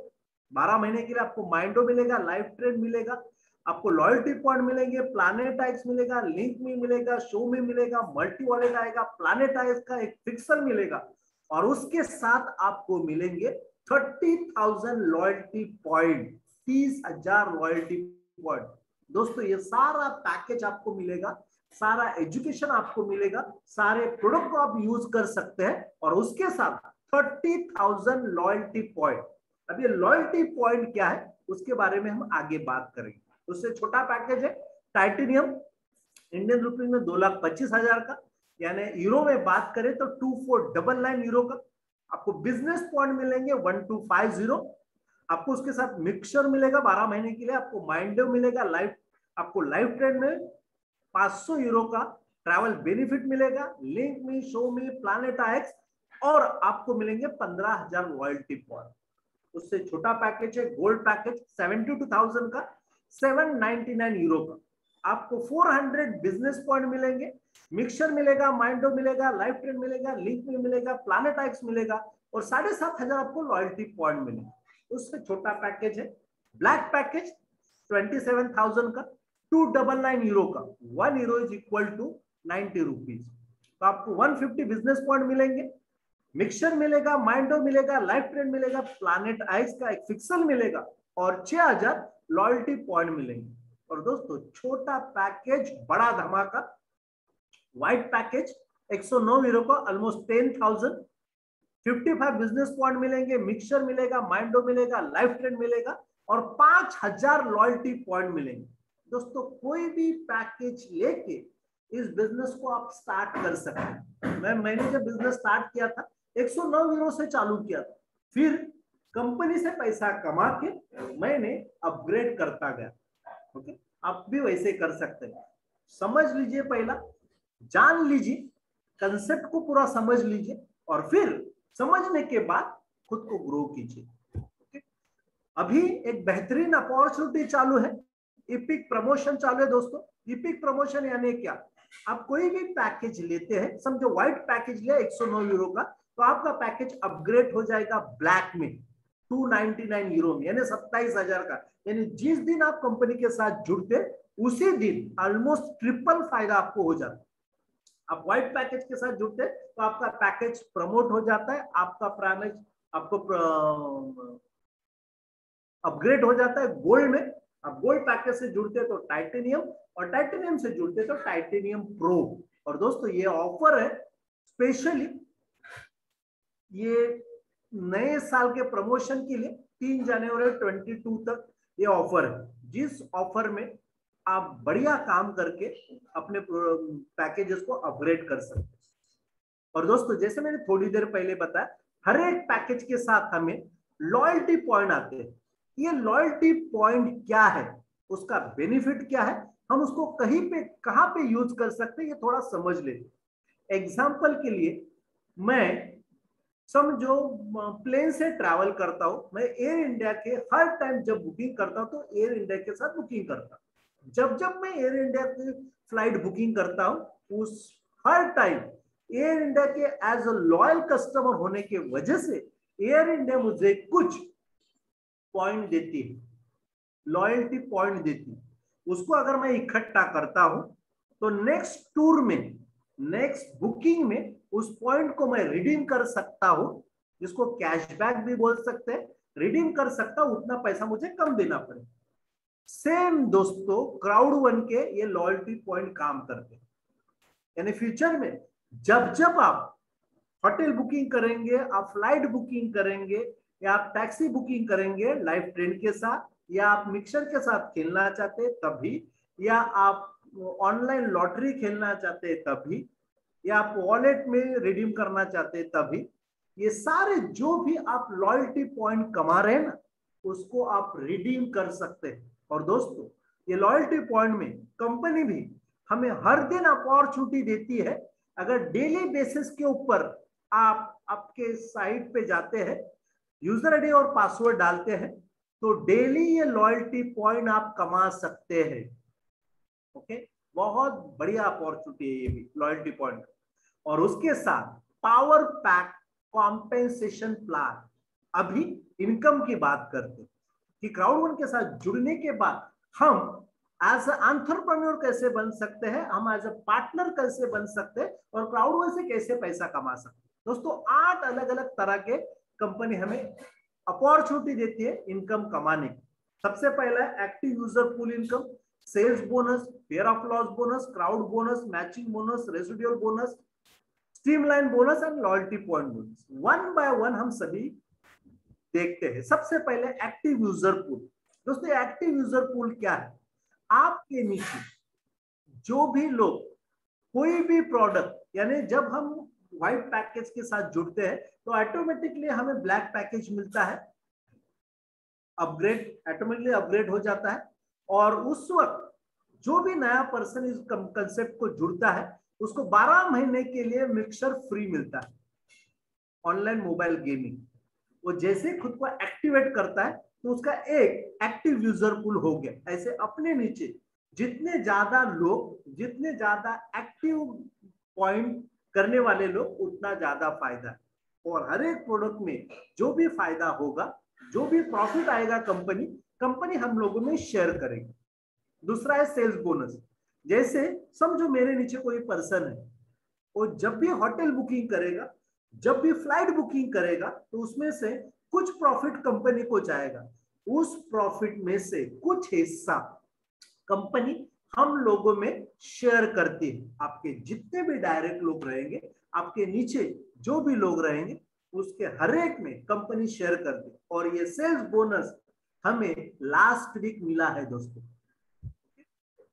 12 महीने के लिए, आपको माइंडो मिलेगा, लाइफ ट्रेंड मिलेगा, आपको लॉयल्टी पॉइंट मिलेंगे, प्लानेट एक्स मिलेगा, लिंक में मिलेगा, शो में मिलेगा, मल्टी वॉलेट आएगा, प्लानेट एक्स का एक फिक्सर मिलेगा और उसके साथ आपको मिलेंगे 30,000 लॉयल्टी पॉइंट, 30,000 लॉयल्टी पॉइंट। दोस्तों ये सारा पैकेज आपको मिलेगा, सारा एजुकेशन आपको मिलेगा, सारे प्रोडक्ट को आप यूज कर सकते हैं और उसके साथ 30,000 लॉयल्टी पॉइंट। अब ये लॉयल्टी पॉइंट क्या है उसके बारे में हम आगे बात करेंगे। उससे छोटा पैकेज है टाइटेनियम, इंडियन रुपीज में 2,25,000 का, यानी यूरो में बात करें तो 2,499 यूरो का। आपको बिजनेस पॉइंट मिलेंगे 1,250। आपको उसके साथ मिक्सर मिलेगा 12 महीने के लिए, आपको माइंडो मिलेगा, आपको लाइफ ट्रेंड में 500 यूरो का ट्रैवल बेनिफिट मिलेगा, लिंक में, शो में, प्लानेट एक्स और आपको मिलेंगे 15,000 लॉयल्टी पॉइंट। उससे छोटा पैकेज है गोल्ड पैकेज 72,000 का, 799 यूरो का। आपको 400 बिजनेस पॉइंट मिलेंगे, मिक्सर मिलेगा, माइंडो मिलेगा, लाइफ ट्रेंड मिलेगा, लिंक में मिलेगा, प्लानेट एक्स मिलेगा और 7,500 आपको लॉयल्टी पॉइंट मिलेगा। उससे छोटा पैकेज है ब्लैक पैकेज 27,000 का, 299 यूरो का, 1 euro is equal to 90 rupees. तो आपको 150 बिजनेस पॉइंट मिलेंगे, मिक्सर मिलेगा, माइंडो मिलेगा, लाइफ ट्रेंड मिलेगा, प्लानेट आइस का एक फिक्सल मिलेगा और 6,000 लॉयल्टी पॉइंट मिलेंगे। और दोस्तों छोटा पैकेज बड़ा धमाका व्हाइट पैकेज 109 यूरो का, ऑलमोस्ट 10,000, 55 बिजनेस पॉइंट मिलेंगे, मिक्सर मिलेगा, माइंडो मिलेगा, लाइफ ट्रेंड मिलेगा और 5,000 लॉयल्टी पॉइंट मिलेंगे। दोस्तों कोई भी पैकेज लेके इस बिजनेस को आप स्टार्ट कर सकते हैं। मैंने जब बिजनेस स्टार्ट किया था 109 यूरो से चालू किया था, फिर कंपनी से पैसा कमा के मैंने अपग्रेड करता गया। ओके, आप भी वैसे कर सकते हैं। समझ लीजिए, पहला जान लीजिए, कंसेप्ट को पूरा समझ लीजिए और फिर समझने के बाद खुद को ग्रो कीजिए। अभी एक बेहतरीन अपॉर्चुनिटी चालू है, इपिक प्रमोशन चालू है दोस्तों। इपिक प्रमोशन यानी क्या? आप कोई भी पैकेज लेते हैं, समझो व्हाइट पैकेज लिया 109 यूरो का, तो आपका पैकेज अपग्रेड हो जाएगा ब्लैक में 299 यूरो में, यानी 27,000 का। यानी जिस दिन आप कंपनी के साथ जुड़ते उसी दिन ऑलमोस्ट ट्रिपल फायदा आपको हो जाता है। आप व्हाइट पैकेज के साथ जुड़ते तो आपका पैकेज प्रमोट हो जाता है, आपका प्राइस आपको अपग्रेड हो जाता है गोल्ड में। आप गोल्ड पैकेज से जुड़ते तो टाइटेनियम, और टाइटेनियम से जुड़ते तो टाइटेनियम प्रो। और दोस्तों ये ऑफर है स्पेशली ये नए साल के प्रमोशन के लिए 3 जनवरी 22 तक ये ऑफर है, जिस ऑफर में आप बढ़िया काम करके अपने पैकेजेस को अपग्रेड कर सकते हैं। और दोस्तों जैसे मैंने थोड़ी देर पहले बताया, हर एक पैकेज के साथ हमें लॉयल्टी पॉइंट आते हैं। ये लॉयल्टी पॉइंट क्या है, उसका बेनिफिट क्या है, हम उसको कहीं पे कहां पे यूज कर सकते हैं, ये थोड़ा समझ लेते। एग्जाम्पल के लिए मैं समझो प्लेन से ट्रैवल करता हूं मैं, एयर इंडिया के हर टाइम जब बुकिंग करता हूं तो एयर इंडिया के साथ बुकिंग करता हूं। जब जब मैं एयर इंडिया की फ्लाइट बुकिंग करता हूं उस हर टाइम एयर इंडिया के एज अ लॉयल कस्टमर होने की वजह से एयर इंडिया मुझे कुछ पॉइंट देती है, लॉयल्टी पॉइंट देती है। उसको अगर मैं इकट्ठा करता हूं तो नेक्स्ट टूर में, नेक्स्ट बुकिंग में उस पॉइंट को मैं रिडीम कर सकता हूं, जिसको कैशबैक भी बोल सकते हैं। रिडीम कर सकता हूं, उतना पैसा मुझे कम देना पड़े। सेम दोस्तों क्राउड वन के ये लॉयल्टी पॉइंट काम करते हैं। यानी फ्यूचर में जब जब आप होटल बुकिंग करेंगे, आप फ्लाइट बुकिंग करेंगे, या आप टैक्सी बुकिंग करेंगे लाइव ट्रेन के साथ, या आप मिक्सर के साथ खेलना चाहते हैं तभी, या आप ऑनलाइन लॉटरी खेलना चाहते हैं तभी, या आप वॉलेट में रिडीम करना चाहते हैं तभी, ये सारे जो भी आप लॉयल्टी पॉइंट कमा रहे हैं ना, उसको आप रिडीम कर सकते हैं। और दोस्तों ये लॉयल्टी पॉइंट में कंपनी भी हमें हर दिन अपॉर्चुनिटी देती है। अगर डेली बेसिस के ऊपर आप आपके साइट पे जाते हैं, यूजर आईडी और पासवर्ड डालते हैं, तो डेली ये लॉयल्टी पॉइंट आप कमा सकते हैं। ओके, बहुत बढ़िया अपॉर्चुनिटी है ये भी लॉयल्टी पॉइंट। और उसके साथ पावर पैक कॉम्पेंसेशन प्लान। अभी इनकम की बात करते हैं कि क्राउड वन के साथ जुड़ने के बाद हम एज ए एंटरप्रेन्योर कैसे बन सकते हैं, हम एज ए पार्टनर कैसे बन सकते हैं, और क्राउड वन से कैसे पैसा कमा सकते हैं। दोस्तों 8 अलग अलग तरह के कंपनी हमें अपॉर्चुनिटी देती है इनकम कमाने की। सबसे पहला है active user pool income, sales bonus, fair of loss bonus, crowd bonus, matching bonus, residual bonus, streamline bonus and loyalty point bonus. One by one हम सभी देखते हैं। सबसे पहले एक्टिव यूजर पूल। दोस्तों एक्टिव यूजर पूल क्या है? आपके नीचे जो भी लोग कोई भी प्रोडक्ट, यानी जब हम व्हाइट पैकेज के साथ जुड़ते हैं तो ऑटोमेटिकली हमें ब्लैक पैकेज मिलता है, अपग्रेड ऑटोमेटिकली अपग्रेड हो जाता है। और उस वक्त जो भी नया पर्सन इस कंसेप्ट को जुड़ता है उसको 12 महीने के लिए मिक्सर फ्री मिलता है, ऑनलाइन मोबाइल गेमिंग। वो जैसे खुद को एक्टिवेट करता है तो उसका एक एक्टिव यूजर पूल हो गया। ऐसे अपने नीचे जितने ज्यादा लोग, जितने ज्यादा एक्टिव पॉइंट करने वाले लोग, उतना ज्यादा फायदा है। और हर एक प्रोडक्ट में जो भी फायदा होगा, जो भी प्रॉफिट आएगा कंपनी हम लोगों में शेयर करेगी। दूसरा है सेल्स बोनस। जैसे समझो मेरे नीचे कोई पर्सन है, वो जब भी होटल बुकिंग करेगा, जब भी फ्लाइट बुकिंग करेगा, तो उसमें से कुछ प्रॉफिट कंपनी को जाएगा। उस प्रॉफिट में से कुछ हिस्सा कंपनी हम लोगों में शेयर करती है। आपके जितने भी डायरेक्ट लोग रहेंगे, आपके नीचे जो भी लोग रहेंगे, उसके हर एक में कंपनी शेयर करती है। और ये सेल्स बोनस हमें लास्ट वीक मिला है दोस्तों।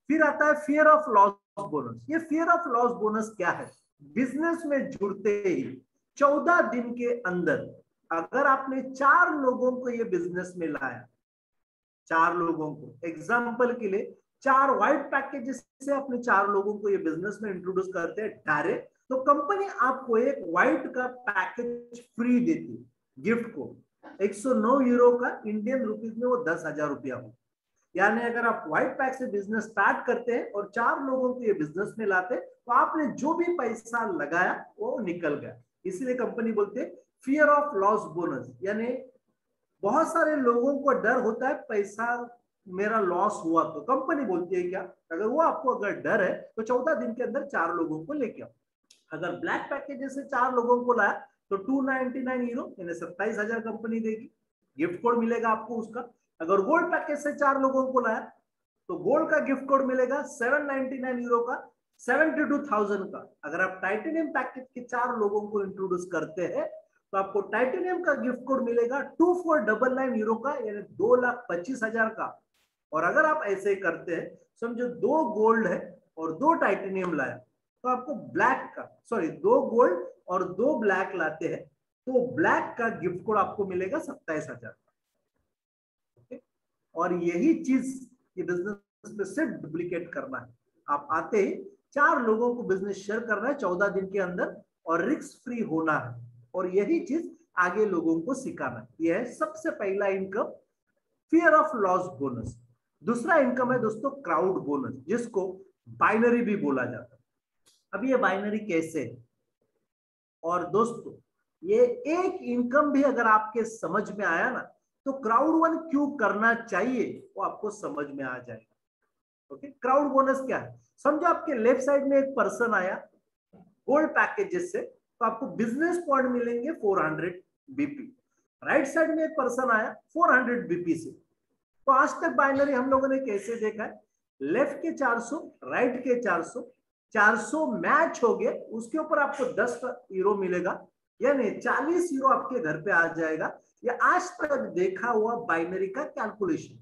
फिर आता है फियर ऑफ लॉस बोनस। ये फियर ऑफ लॉस बोनस क्या है? बिजनेस में जुड़ते ही 14 दिन के अंदर अगर आपने 4 लोगों को ये बिजनेस में लाया, 4 लोगों को, एग्जांपल के लिए 4 व्हाइट पैकेजेस से अपने 4 लोगों को ये बिजनेस में इंट्रोड्यूस करते हैं डायरेक्ट, तो कंपनी आपको एक व्हाइट का पैकेज फ्री देती है, गिफ्ट को 109 यूरो का, इंडियन रुपीज में वो 10,000 रुपया हो। यानी अगर आप व्हाइट पैक से बिजनेस स्टार्ट करते हैं और 4 लोगों को ये बिजनेस में लाते हैं, तो आपने जो भी पैसा लगाया वो निकल गया। इसलिए कंपनी बोलते हैं फियर ऑफ लॉस बोनस। यानी बहुत सारे लोगों को डर होता है पैसा मेरा लॉस हुआ, तो कंपनी बोलती है क्या, अगर वो आपको अगर डर है तो 14 दिन के अंदर 4 लोगों को लेके आओ। अगर ब्लैक पैकेज से 4 लोगों को लाया तो 299 यूरो यानी 27,000 कंपनी देगी, गिफ्ट कोड मिलेगा आपको उसका। अगर गोल्ड पैकेज से 4 लोगों को लाया तो गोल्ड का गिफ्ट कोड मिलेगा 799 यूरो का, 72,000 का। अगर आप टाइटेनियम पैकेज के 4 लोगों को इंट्रोड्यूस करते हैं तो आपको टाइटेनियम का गिफ्ट कोड मिलेगा 2499 यूरो का, यानी 2,25,000 का। और अगर आप ऐसे करते हैं, समझो 2 गोल्ड है और 2 टाइटेनियम लाया, तो आपको ब्लैक का, सॉरी 2 गोल्ड और 2 ब्लैक लाते हैं तो ब्लैक का गिफ्ट कोड आपको मिलेगा 27,000। और यही चीज ये बिजनेस में सिर्फ डुप्लीकेट करना है। आप आते ही 4 लोगों को बिजनेस शेयर करना है 14 दिन के अंदर, और रिस्क फ्री होना है। और यही चीज आगे लोगों को सिखाना। यह है सबसे पहला income, fear of loss bonus. दूसरा इनकम है दोस्तों क्राउड बोनस, जिसको बाइनरी भी बोला जाता है। अब ये बाइनरी कैसे है? और दोस्तों ये एक इनकम भी अगर आपके समझ में आया ना, तो क्राउड वन क्यों करना चाहिए वो आपको समझ में आ जाएगा। ओके, क्राउड बोनस क्या है? समझो आपके लेफ्ट साइड में एक पर्सन आया गोल्ड पैकेजेस से, तो आपको बिजनेस पॉइंट मिलेंगे 400 बीपी। राइट साइड में एक पर्सन आया 400 बीपी से। तो आज तक बाइनरी हम लोगों ने कैसे देखा है? लेफ्ट के 400, राइट के 400, 400 मैच हो गए, उसके ऊपर आपको 10 यूरो मिलेगा, यानी 40 यूरो आपके घर पे आ जाएगा। ये आज तक देखा हुआ बाइनरी का कैलकुलेशन।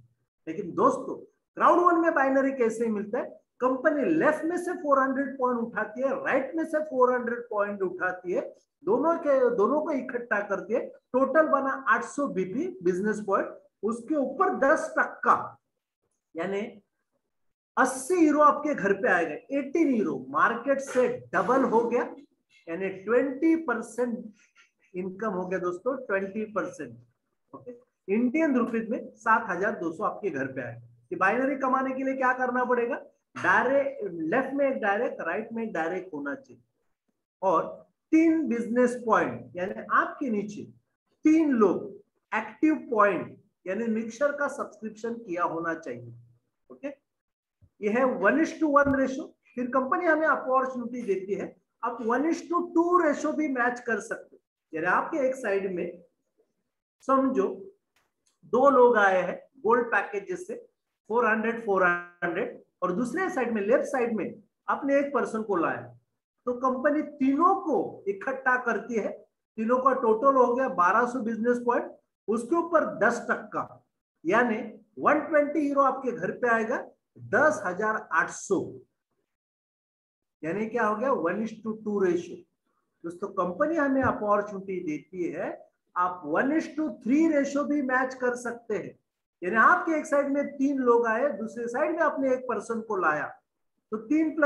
लेकिन दोस्तों क्राउड वन में बाइनरी कैसे मिलता है? कंपनी लेफ्ट में से 400 पॉइंट उठाती है, राइट में से 400 पॉइंट उठाती है, दोनों को इकट्ठा करती है, टोटल बना 800 बीपी बिजनेस पॉइंट। उसके ऊपर 10% यानी 80 यूरो आपके घर पे आएगा। 18 यूरो मार्केट से डबल हो गया, यानी 20% इनकम हो गया दोस्तों, 20%। ओके, इंडियन रुपीज में 7,200 आपके घर पे आएगा। कि बाइनरी कमाने के लिए क्या करना पड़ेगा? डायरेक्ट लेफ्ट में एक डायरेक्ट, राइट में एक डायरेक्ट होना चाहिए, और 3 बिजनेस पॉइंट यानी आपके नीचे 3 लोग एक्टिव पॉइंट यानी मिक्सर का सब्सक्रिप्शन किया होना चाहिए। ओके, ये है 1:1 रेशो। फिर कंपनी हमें अपॉर्चुनिटी देती है, आप 1:2 रेशो भी मैच कर सकते। यानी आपके एक साइड में समझो 2 लोग आए हैं गोल्ड पैकेजेस से 400, और दूसरे साइड में लेफ्ट साइड में आपने एक पर्सन को लाया, तो कंपनी तीनों को इकट्ठा करती है, तीनों का टोटल हो गया 1200 बिजनेस पॉइंट, उसके ऊपर 10% यानी 120 यूरो आपके घर पे आएगा, 10,800, यानी क्या हो गया? 1:2 रेशियो। दोस्तों कंपनी हमें अपॉर्चुनिटी देती है, आप 1:3 रेशियो भी मैच कर सकते हैं। यानी आपके एक साइड में 3 लोग आए, दूसरे साइड में आपने एक पर्सन को लाया, तो 3 +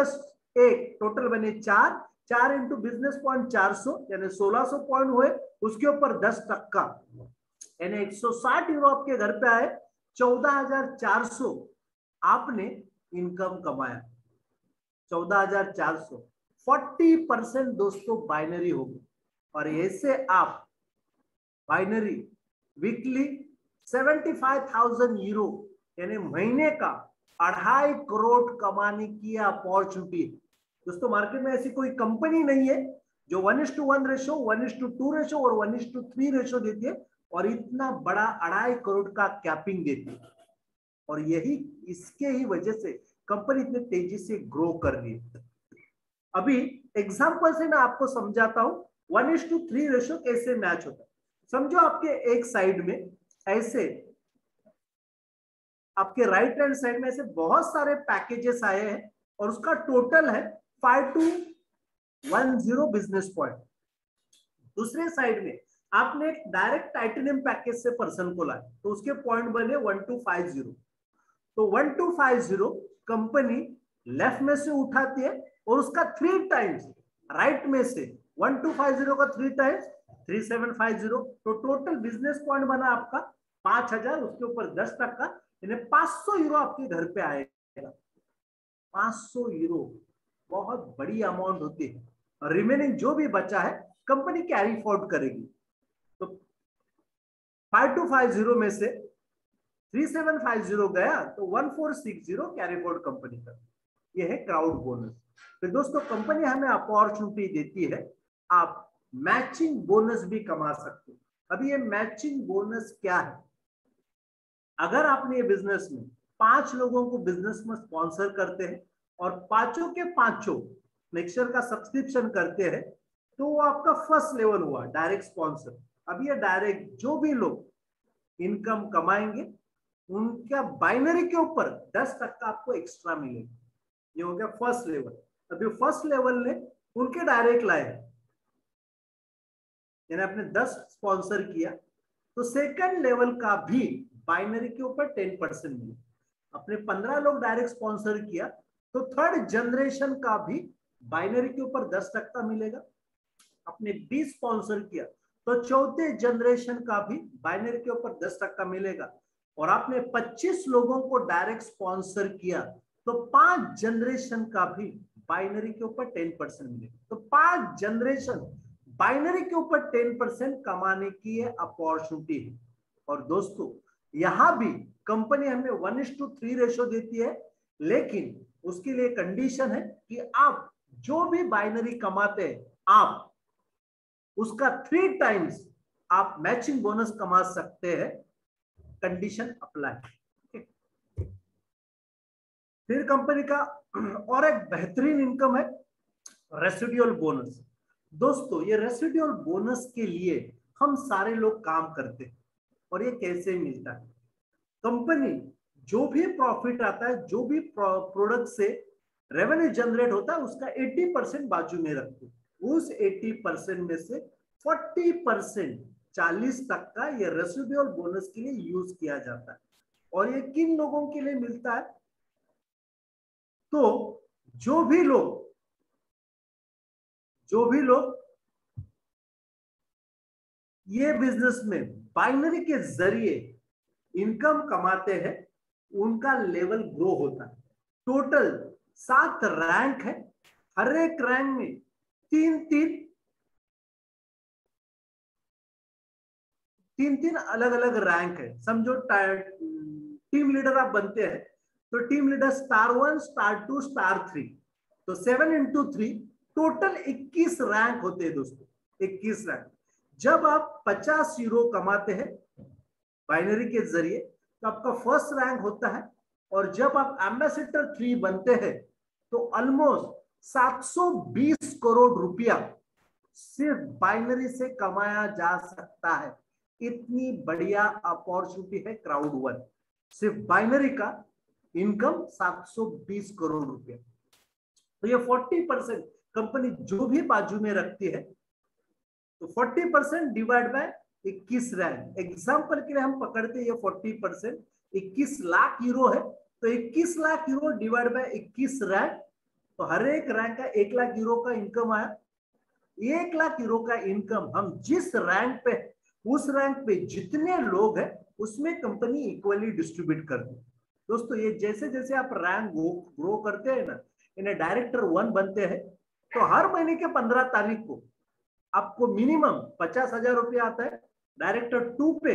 1 टोटल बने 4, 4 इंटू बिजनेस पॉइंट 400 यानी 1600 पॉइंट हुए, उसके ऊपर 10% यानी 160 यूरो आपके घर पे आए, 14,400 आपने इनकम कमाया। 14,400 40% दोस्तों बाइनरी हो गई। और ऐसे आप बाइनरी वीकली 75,000 यूरो यानी महीने का 2.5 करोड़ कमाने की अपॉर्चुनिटी है। दोस्तों मार्केट में ऐसी कोई कंपनी नहीं है जो 1:1 रेशो, 1:2 रेशो और 1:3 रेशो देती है और इतना बड़ा 2.5 करोड़ का कैपिंग देती है। और यही इसके ही वजह से कंपनी इतनी तेजी से ग्रो कर रही है। अभी एग्जांपल से मैं आपको समझाता हूं 1:3 रेशो कैसे मैच होता है। समझो आपके एक साइड में ऐसे, आपके राइट हैंड साइड में ऐसे बहुत सारे पैकेजेस आए हैं और उसका टोटल है 5210 बिजनेस पॉइंट। दूसरे साइड में आपने एक डायरेक्ट टाइटेनियम पैकेज से पर्सन को लाया, तो उसके पॉइंट बने 1250। तो 1250 कंपनी लेफ्ट में से उठाती है और उसका 3 टाइम्स राइट में से 1250 का 3 टाइम्स 3750, तो टोटल बिजनेस पॉइंट बना आपका 5,000, उसके ऊपर 10% यानी 500 यूरो आपके घर पे आएगा। 500 यूरो बहुत बड़ी अमाउंट होती है। रिमेनिंग जो भी बचा है कंपनी कैरी फॉर्वर्ड करेगी। तो 5250 में से 3750 गया तो 1460 कैरी फॉर्वर्ड कंपनी का। यह है क्राउड बोनस। तो दोस्तों कंपनी हमें अपॉर्चुनिटी देती है, आप मैचिंग बोनस भी कमा सकते हो। अभी ये मैचिंग बोनस क्या है? अगर आपने ये बिजनेस में 5 लोगों को बिजनेस में स्पॉन्सर करते हैं और 5 के 5 मिक्सर का सब्सक्रिप्शन करते हैं, तो वो आपका फर्स्ट लेवल हुआ डायरेक्ट स्पॉन्सर। अब ये डायरेक्ट जो भी लोग इनकम कमाएंगे उनका बाइनरी के ऊपर 10% आपको एक्स्ट्रा मिलेगा। ये हो गया फर्स्ट लेवल। अभी फर्स्ट लेवल ने उनके डायरेक्ट लाए, यानी आपने 10 स्पॉन्सर किया, तो सेकंड लेवल का भी बाइनरी के ऊपर 10% मिले। अपने 15 लोग डायरेक्ट स्पॉन्सर किया, तो थर्ड जनरेशन का भी बाइनरी के ऊपर 10% मिलेगा। आपने 20 स्पॉन्सर किया तो चौथे जनरेशन का भी बाइनरी के ऊपर 10% मिलेगा। और आपने 25 लोगों को डायरेक्ट स्पॉन्सर किया तो 5 जनरेशन का भी बाइनरी के ऊपर 10% मिलेगा। तो 5 जनरेशन बाइनरी के ऊपर 10% कमाने की ये अपॉर्चुनिटी है। और दोस्तों यहां भी कंपनी हमें 1:3 रेशो देती है, लेकिन उसके लिए कंडीशन है कि आप जो भी बाइनरी कमाते हैं आप उसका 3 टाइम्स आप मैचिंग बोनस कमा सकते हैं। Condition apply. फिर कंपनी का और एक बेहतरीन इनकम है रेसिडुअल बोनस। दोस्तों ये रेसिडुअल बोनस के लिए हम सारे लोग काम करते हैं। और ये कैसे मिलता है? कंपनी जो भी प्रॉफिट आता है, जो भी प्रोडक्ट से रेवेन्यू जनरेट होता है, उसका 80% बाजू में रखते हैं। उस 80% में से 40% 40% ये रेसिडुअल बोनस के लिए यूज किया जाता है। और ये किन लोगों के लिए मिलता है? तो जो भी लोग ये बिजनेस में बाइनरी के जरिए इनकम कमाते हैं उनका लेवल ग्रो होता है। टोटल 7 रैंक है, हर एक रैंक में 3 अलग अलग रैंक है। समझो टीम लीडर आप बनते हैं तो team leader star 1, star 2, star 3, तो 7 into 3 टोटल 21 रैंक होते हैं दोस्तों, 21 रैंक। जब आप 50 यूरो कमाते हैं बाइनरी के जरिए तो आपका फर्स्ट रैंक होता है। और जब आप एम्बेसडर 3 बनते हैं तो ऑलमोस्ट 720 करोड़ रुपया सिर्फ बाइनरी से कमाया जा सकता है। इतनी बढ़िया अपॉर्चुनिटी है क्राउड1। सिर्फ बाइनरी का इनकम 720 करोड़ रुपया। तो ये 40% कंपनी जो भी बाजू में रखती है तो 40% डिवाइड बाय 21 रैंक। एग्जाम्पल के लिए हम पकड़ते हैं ये 40% 21 लाख यूरो है, तो 21 lakh euro divide by 21 rank, तो हर एक रैंक का 1 लाख यूरो का इनकम आया। 1 लाख यूरो का इनकम हम जिस रैंक पे, उस रैंक पे जितने लोग हैं उसमें कंपनी इक्वली डिस्ट्रीब्यूट करती है। दोस्तों ये जैसे जैसे आप रैंक ग्रो करते हैं ना, इन्हें डायरेक्टर 1 बनते हैं तो हर महीने के 15 तारीख को आपको मिनिमम 50,000 रुपया आता है। डायरेक्टर 2 पे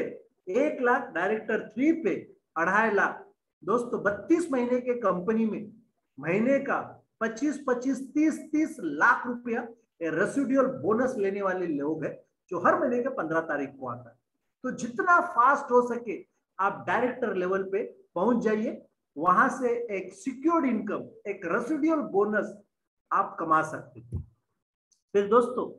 1 लाख, डायरेक्टर 3 पे 2.5 लाख। दोस्तों 32 महीने के कंपनी में महीने का 25-25, 30-30 लाख रुपया रेसिडुअल बोनस लेने वाले लोग हैं जो हर महीने के 15 तारीख को आता है। तो जितना फास्ट हो सके आप डायरेक्टर लेवल पे पहुंच जाइए, वहां से एक सिक्योर्ड इनकम, एक रेसिडुअल बोनस आप कमा सकते हैं। फिर दोस्तों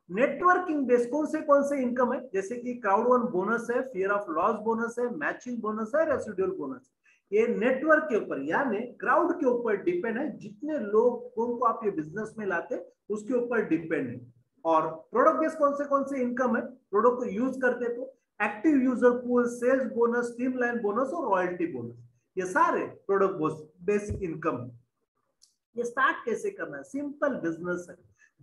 नेटवर्किंग बेस कौन से इनकम है, जैसे कि क्राउड1 बोनस है, फियर ऑफ लॉस बोनस है, मैचिंग बोनस है, रेसिडुअल बोनस। ये नेटवर्क के ऊपर यानी क्राउड के ऊपर डिपेंड है, जितने लोगों को आप ये बिजनेस में लाते उसके ऊपर डिपेंड है। और प्रोडक्ट बेस कौन से इनकम है, प्रोडक्ट को यूज करते तो active user pool, sales bonus, streamline bonus और रॉयल्टी बोनस, ये सारे प्रोडक्ट बेस इनकम है। ये स्टार्ट कैसे करना है? सिंपल बिजनेस है।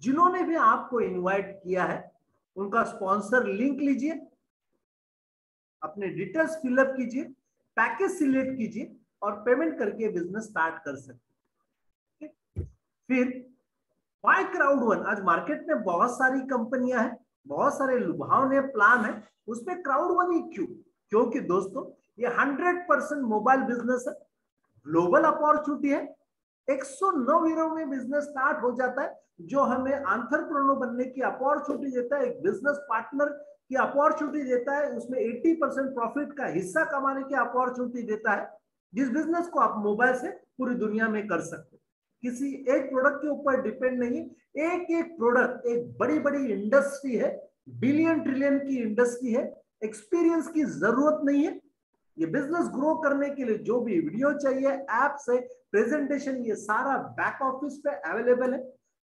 जिन्होंने भी आपको इनवाइट किया है उनका स्पॉन्सर लिंक लीजिए, अपने डिटेल्स फिलअप कीजिए, पैकेज सिलेक्ट कीजिए और पेमेंट करके बिजनेस स्टार्ट कर सकते हैं। फिर वाई क्राउड1? आज मार्केट में बहुत सारी कंपनियां हैं, बहुत सारे लुभावने प्लान है, उसमें क्राउड1 ही क्यों? क्योंकि दोस्तों ये 100% मोबाइल बिजनेस है, ग्लोबल अपॉर्चुनिटी है। 109 यूरो में बिजनेस स्टार्ट हो जाता है, जो हमें एंटरप्रेन्योर बनने की अपॉर्चुनिटी देता है, एक बिजनेस पार्टनर की अपॉर्चुनिटी देता है, उसमें 80% प्रॉफिट का हिस्सा कमाने की अपॉर्चुनिटी देता है, जिस बिजनेस को आप मोबाइल से पूरी दुनिया में कर सकते हैं। किसी एक प्रोडक्ट के ऊपर डिपेंड नहीं, एक एक प्रोडक्ट एक बड़ी बड़ी इंडस्ट्री है, बिलियन ट्रिलियन की इंडस्ट्री है। एक्सपीरियंस की जरूरत नहीं है। ये बिजनेस ग्रो करने के लिए जो भी वीडियो चाहिए, एप्स है, प्रेजेंटेशन, ये सारा बैक ऑफिस पे अवेलेबल है।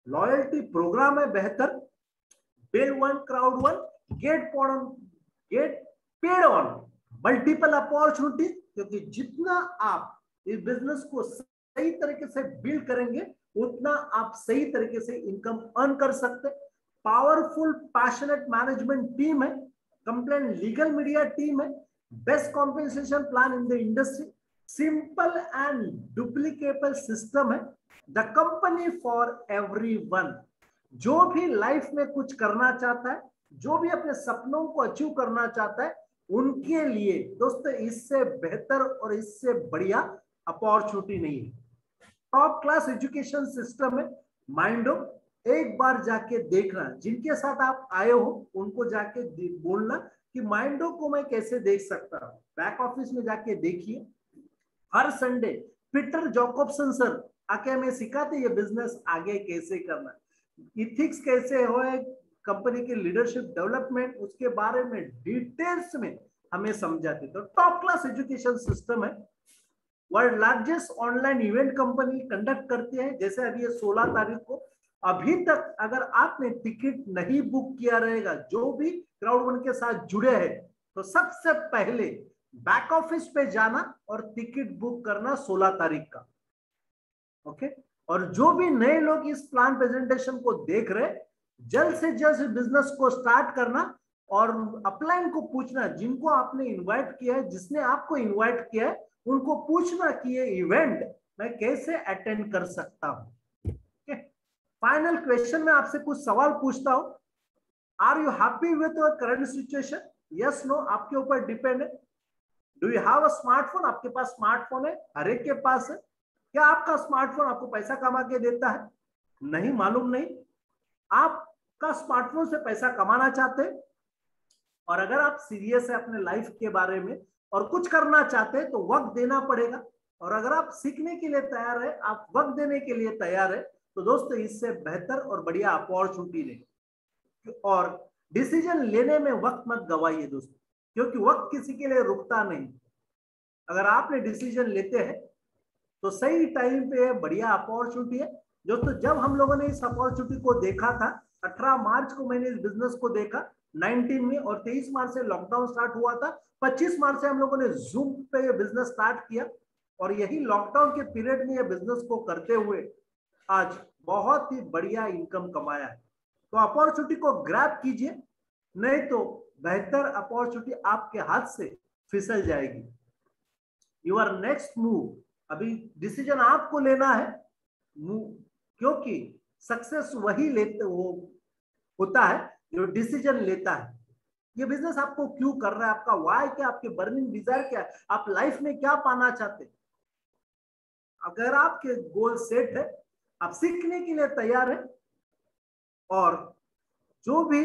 लॉयल्टी प्रोग्राम है बेहतर। Build one Crowd1, get paid on multiple opportunity, क्योंकि जितना आप इस बिजनेस को सही तरीके से बिल्ड करेंगे उतना आप सही तरीके से इनकम अर्न कर सकते। पावरफुल पैशनेट मैनेजमेंट टीम है, कंप्लेंट लीगल मीडिया टीम है, best compensation plan in the industry, simple and duplicable system है, द कंपनी फॉर एवरीवन। जो भी लाइफ में कुछ करना चाहता है, जो भी अपने सपनों को अचीव करना चाहता है, उनके लिए दोस्तों इससे बेहतर और इससे बढ़िया अपॉर्चुनिटी नहीं है। टॉप क्लास एजुकेशन सिस्टम है माइंडो। एक बार जाके देखना, जिनके साथ आप आए हो उनको जाके बोलना कि माइंडो को मैं कैसे देख सकता हूं। बैक ऑफिस में जाके देखिए, हर संडे पीटर जॉकब्सन सर आके हमें सिखाते ये बिजनेस आगे कैसे करना, इथिक्स कैसे हो, कंपनी के लीडरशिप डेवलपमेंट, उसके बारे में डिटेल्स में हमें समझाते। तो टॉप क्लास एजुकेशन सिस्टम है। World largest online event company conduct करते हैं। जैसे अभी ये 16 तारीख को, अभी तक अगर आपने टिकट नहीं बुक किया रहेगा, जो भी क्राउड1 के साथ जुड़े हैं, तो सबसे पहले बैक ऑफिस पे जाना और टिकट बुक करना 16 तारीख का। ओके। और जो भी नए लोग इस प्लान प्रेजेंटेशन को देख रहे, जल्द से जल्द बिजनेस को स्टार्ट करना और अपलाइन को पूछना, जिनको आपने इनवाइट किया है, जिसने आपको इनवाइट किया है, उनको पूछना कि ये इवेंट मैं कैसे अटेंड कर सकता हूं। फाइनल क्वेश्चन में आपसे कुछ सवाल पूछता हूं। Are you happy with your current situation? Yes no आपके ऊपर डिपेंड है। Do you have a smartphone? आपके पास स्मार्टफोन है, हर एक के पास है। क्या आपका स्मार्टफोन आपको पैसा कमा के देता है? नहीं, मालूम नहीं। आपका स्मार्टफोन से पैसा कमाना चाहते हैं, और अगर आप सीरियस है अपने लाइफ के बारे में और कुछ करना चाहते हैं, तो वक्त देना पड़ेगा। और अगर आप सीखने के लिए तैयार है, आप वक्त देने के लिए तैयार है, तो दोस्तों इससे बेहतर और बढ़िया अपॉर्चुनिटी नहीं। और डिसीजन लेने में वक्त मत गवाइए दोस्तों, क्योंकि वक्त किसी के लिए रुकता नहीं। अगर आपने डिसीजन लेते हैं तो सही टाइम पे बढ़िया अपॉर्चुनिटी है। दोस्तों जब हम लोगों ने इस अपॉर्चुनिटी को देखा था, 18 मार्च को मैंने इस बिजनेस को देखा 19 में, और 23 मार्च से लॉकडाउन स्टार्ट हुआ था। 25 मार्च से हम लोगों ने जूम पे ये बिजनेस स्टार्ट किया, और यही लॉकडाउन के पीरियड में ये बिजनेस को करते हुए आज बहुत ही बढ़िया इनकम कमाया है। तो अपॉर्चुनिटी को ग्रैब कीजिए, नहीं तो बेहतर अपॉर्चुनिटी आपके हाथ से फिसल जाएगी। योर नेक्स्ट मूव, अभी डिसीजन आपको लेना है, क्योंकि सक्सेस वही लेते वो होता है जो डिसीजन लेता है। ये बिजनेस आपको क्यों कर रहा है, आपका वाई क्या, आपके बर्निंग डिजायर क्या है, आप लाइफ में क्या पाना चाहते हैं। अगर आपके गोल सेट है, आप सीखने के लिए तैयार है, और जो भी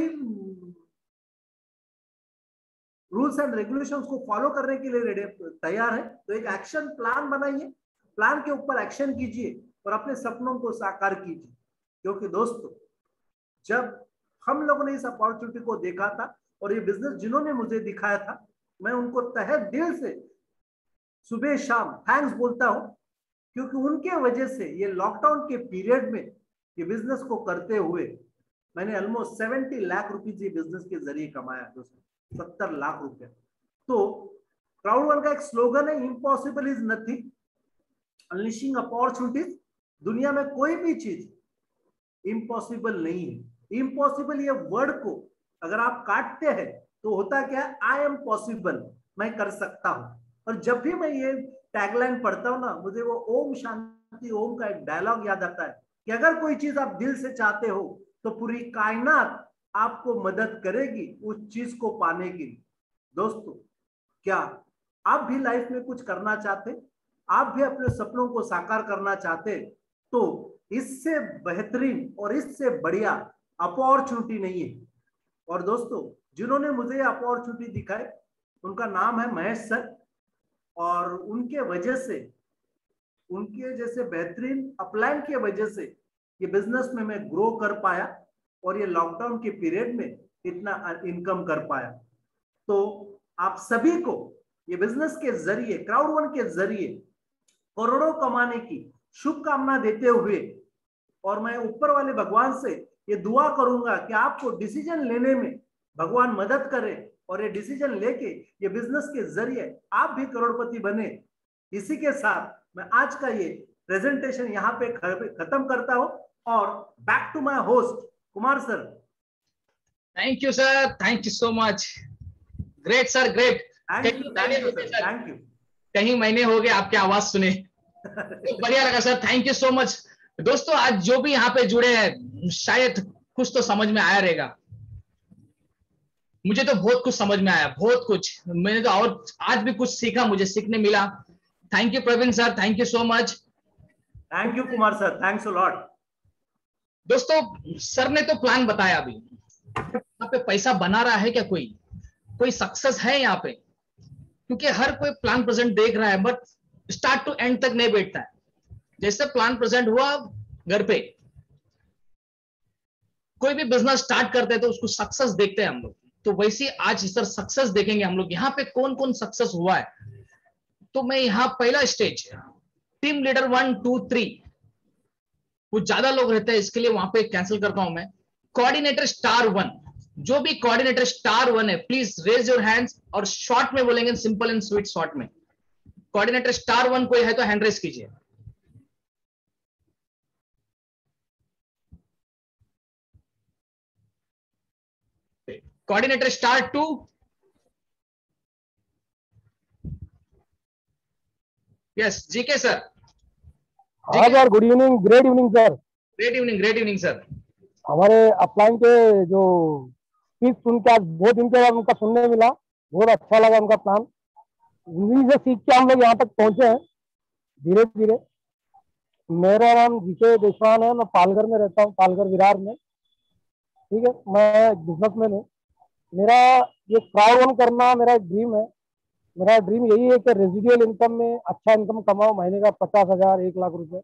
रूल्स एंड रेगुलेशंस को फॉलो करने के लिए तैयार है, तो एक एक्शन प्लान बनाइए, प्लान के ऊपर एक्शन कीजिए और अपने सपनों को साकार कीजिए। क्योंकि दोस्तों जब हम लोगों ने इस अपॉर्चुनिटी को देखा था, और ये बिजनेस जिन्होंने मुझे दिखाया था, मैं उनको तहे दिल से सुबह शाम थैंक्स बोलता हूं, क्योंकि उनके वजह से ये लॉकडाउन के पीरियड में ये बिजनेस को करते हुए मैंने ऑलमोस्ट 70 लाख रुपीज ये बिजनेस के जरिए कमाया दोस्तों, 70 लाख रुपए। तो क्राउड1 का एक स्लोगन है, impossible is nothing, unleashing opportunities. दुनिया में कोई भी चीज इम्पॉसिबल नहीं है। इम्पॉसिबल ये वर्ड को अगर आप काटते हैं तो होता क्या है, आई एम पॉसिबल, मैं कर सकता हूं। और जब भी मैं ये टैगलाइन पढ़ता हूं ना, मुझे वो ओम शांति ओम का एक डायलॉग याद आता है कि अगर कोई चीज आप दिल से चाहते हो तो पूरी कायनात आपको मदद करेगी उस चीज को पाने की। दोस्तों क्या आप भी लाइफ में कुछ करना चाहते, आप भी अपने सपनों को साकार करना चाहते, तो इससे बेहतरीन और इससे बढ़िया अपॉर्चुनिटी नहीं है। और दोस्तों जिन्होंने मुझे ये अपॉर्चुनिटी दिखाई, उनका नाम है महेश सर, और उनके वजह से, उनके जैसे बेहतरीन अपलाइन के वजह से ये बिजनेस में मैं ग्रो कर पाया, और ये लॉकडाउन के पीरियड में इतना इनकम कर पाया। तो आप सभी को ये बिजनेस के जरिए, क्राउड1 के जरिए करोड़ों कमाने की शुभकामना देते हुए, और मैं ऊपर वाले भगवान से ये दुआ करूंगा कि आपको डिसीजन लेने में भगवान मदद करे, और ये डिसीजन लेके ये बिजनेस के जरिए आप भी करोड़पति बने। इसी के साथ मैं आज का ये प्रेजेंटेशन यहाँ पे खत्म करता हूं, और back to my host Kumar sir. Thank you sir, thank you so much, great sir, great. Thank you sir, thank you. कई महीने हो गए आपकी आवाज सुने, तो बढ़िया लगा sir, thank you so much. दोस्तों आज जो भी यहाँ पे जुड़े हैं, शायद कुछ तो समझ में आया रहेगा। मुझे तो बहुत कुछ समझ में आया, बहुत कुछ। मैंने तो और आज भी कुछ सीखा, मुझे सीखने मिला। Thank you Praveen sir, thank you so much. Thank you Kumar sir, thanks a lot. दोस्तों सर ने तो प्लान बताया, अभी यहाँ पे पैसा बना रहा है क्या कोई सक्सेस है यहाँ पे? क्योंकि हर कोई प्लान प्रेजेंट देख रहा है, बट स्टार्ट टू एंड तक नहीं बैठता है। जैसे प्लान प्रेजेंट हुआ घर पे, कोई भी बिजनेस स्टार्ट करते हैं तो उसको सक्सेस देखते हैं हम लोग। तो वैसे आज सर सक्सेस देखेंगे हम लोग, यहाँ पे कौन कौन सक्सेस हुआ है। तो मैं यहाँ पहला स्टेज, टीम लीडर 1 2 3, वो ज्यादा लोग रहते हैं इसके लिए वहां पे कैंसिल करता हूं मैं। कोऑर्डिनेटर स्टार 1, जो भी कोऑर्डिनेटर स्टार 1 है, प्लीज रेज योर हैंड्स, और शॉर्ट में बोलेंगे, सिंपल एंड स्वीट शॉर्ट में। कोऑर्डिनेटर स्टार 1 कोई है तो हैंड रेज कीजिए। Coordinator star 2, yes GK sir. हाँ sir, good evening, great evening sir. Great evening, great evening sir. हमारे अपलाइन के जो स्पीच सुन के आज बहुत दिन के बाद उनका सुनने मिला, बहुत अच्छा लगा उनका प्लान। उन्हीं से सीख के हम लोग यहाँ तक पहुंचे हैं धीरे धीरे। मेरा नाम जीके देशवान है, मैं पालघर में रहता हूँ, पालघर विरार में। ठीक है, मैं बिजनेसमैन हूँ। मेरा ये क्राउड वन करना मेरा एक ड्रीम है। मेरा ड्रीम यही है कि रेजिडुअल इनकम में अच्छा इनकम कमाओ, महीने का 50,000 1 लाख रुपए,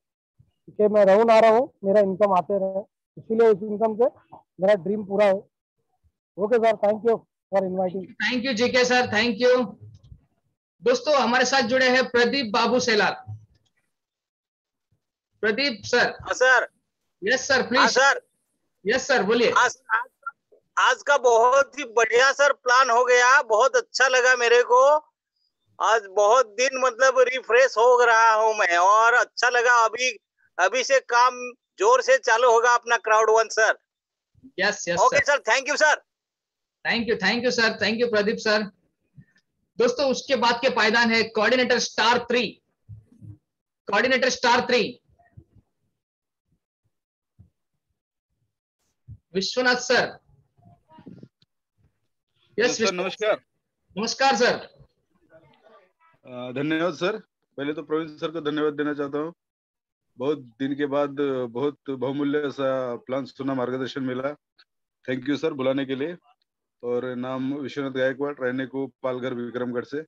कि मैं रहूँ ना रहूँ मेरा इनकम आते रहे, इसीलिए उस इनकम से मेरा ड्रीम पूरा हो। Okay sir, thank you for inviting. Thank you GK sir, thank you. दोस्तों हमारे साथ जुड़े हैं प्रदीप बाबू सेलार। प्रदीप सर। हाँ सर। यस सर, हाँ प्लीज। सर। यस सर, बोलिए। आज का बहुत ही बढ़िया सर प्लान हो गया, बहुत अच्छा लगा मेरे को। आज बहुत दिन मतलब रिफ्रेश हो रहा हूँ मैं, और अच्छा लगा। अभी से काम जोर से चालू होगा अपना crowd one sir. Yes yes okay sir, thank you sir. Thank you sir, thank you Pradeep sir. दोस्तों उसके बाद के पायदान है coordinator star 3। Coordinator star 3 Vishwanath sir. Yes sir, नमस्कार। नमस्कार सर। धन्यवाद सर। पहले तो प्रवीण सर को धन्यवाद देना चाहता हूँ। बहुत दिन के बाद बहुत बहुमूल्य सा प्लान सुना, मार्गदर्शन मिला। थैंक यू सर बुलाने के लिए। और नाम विश्वनाथ गायकवाड़, रहने को पालघर विक्रमगढ़ से।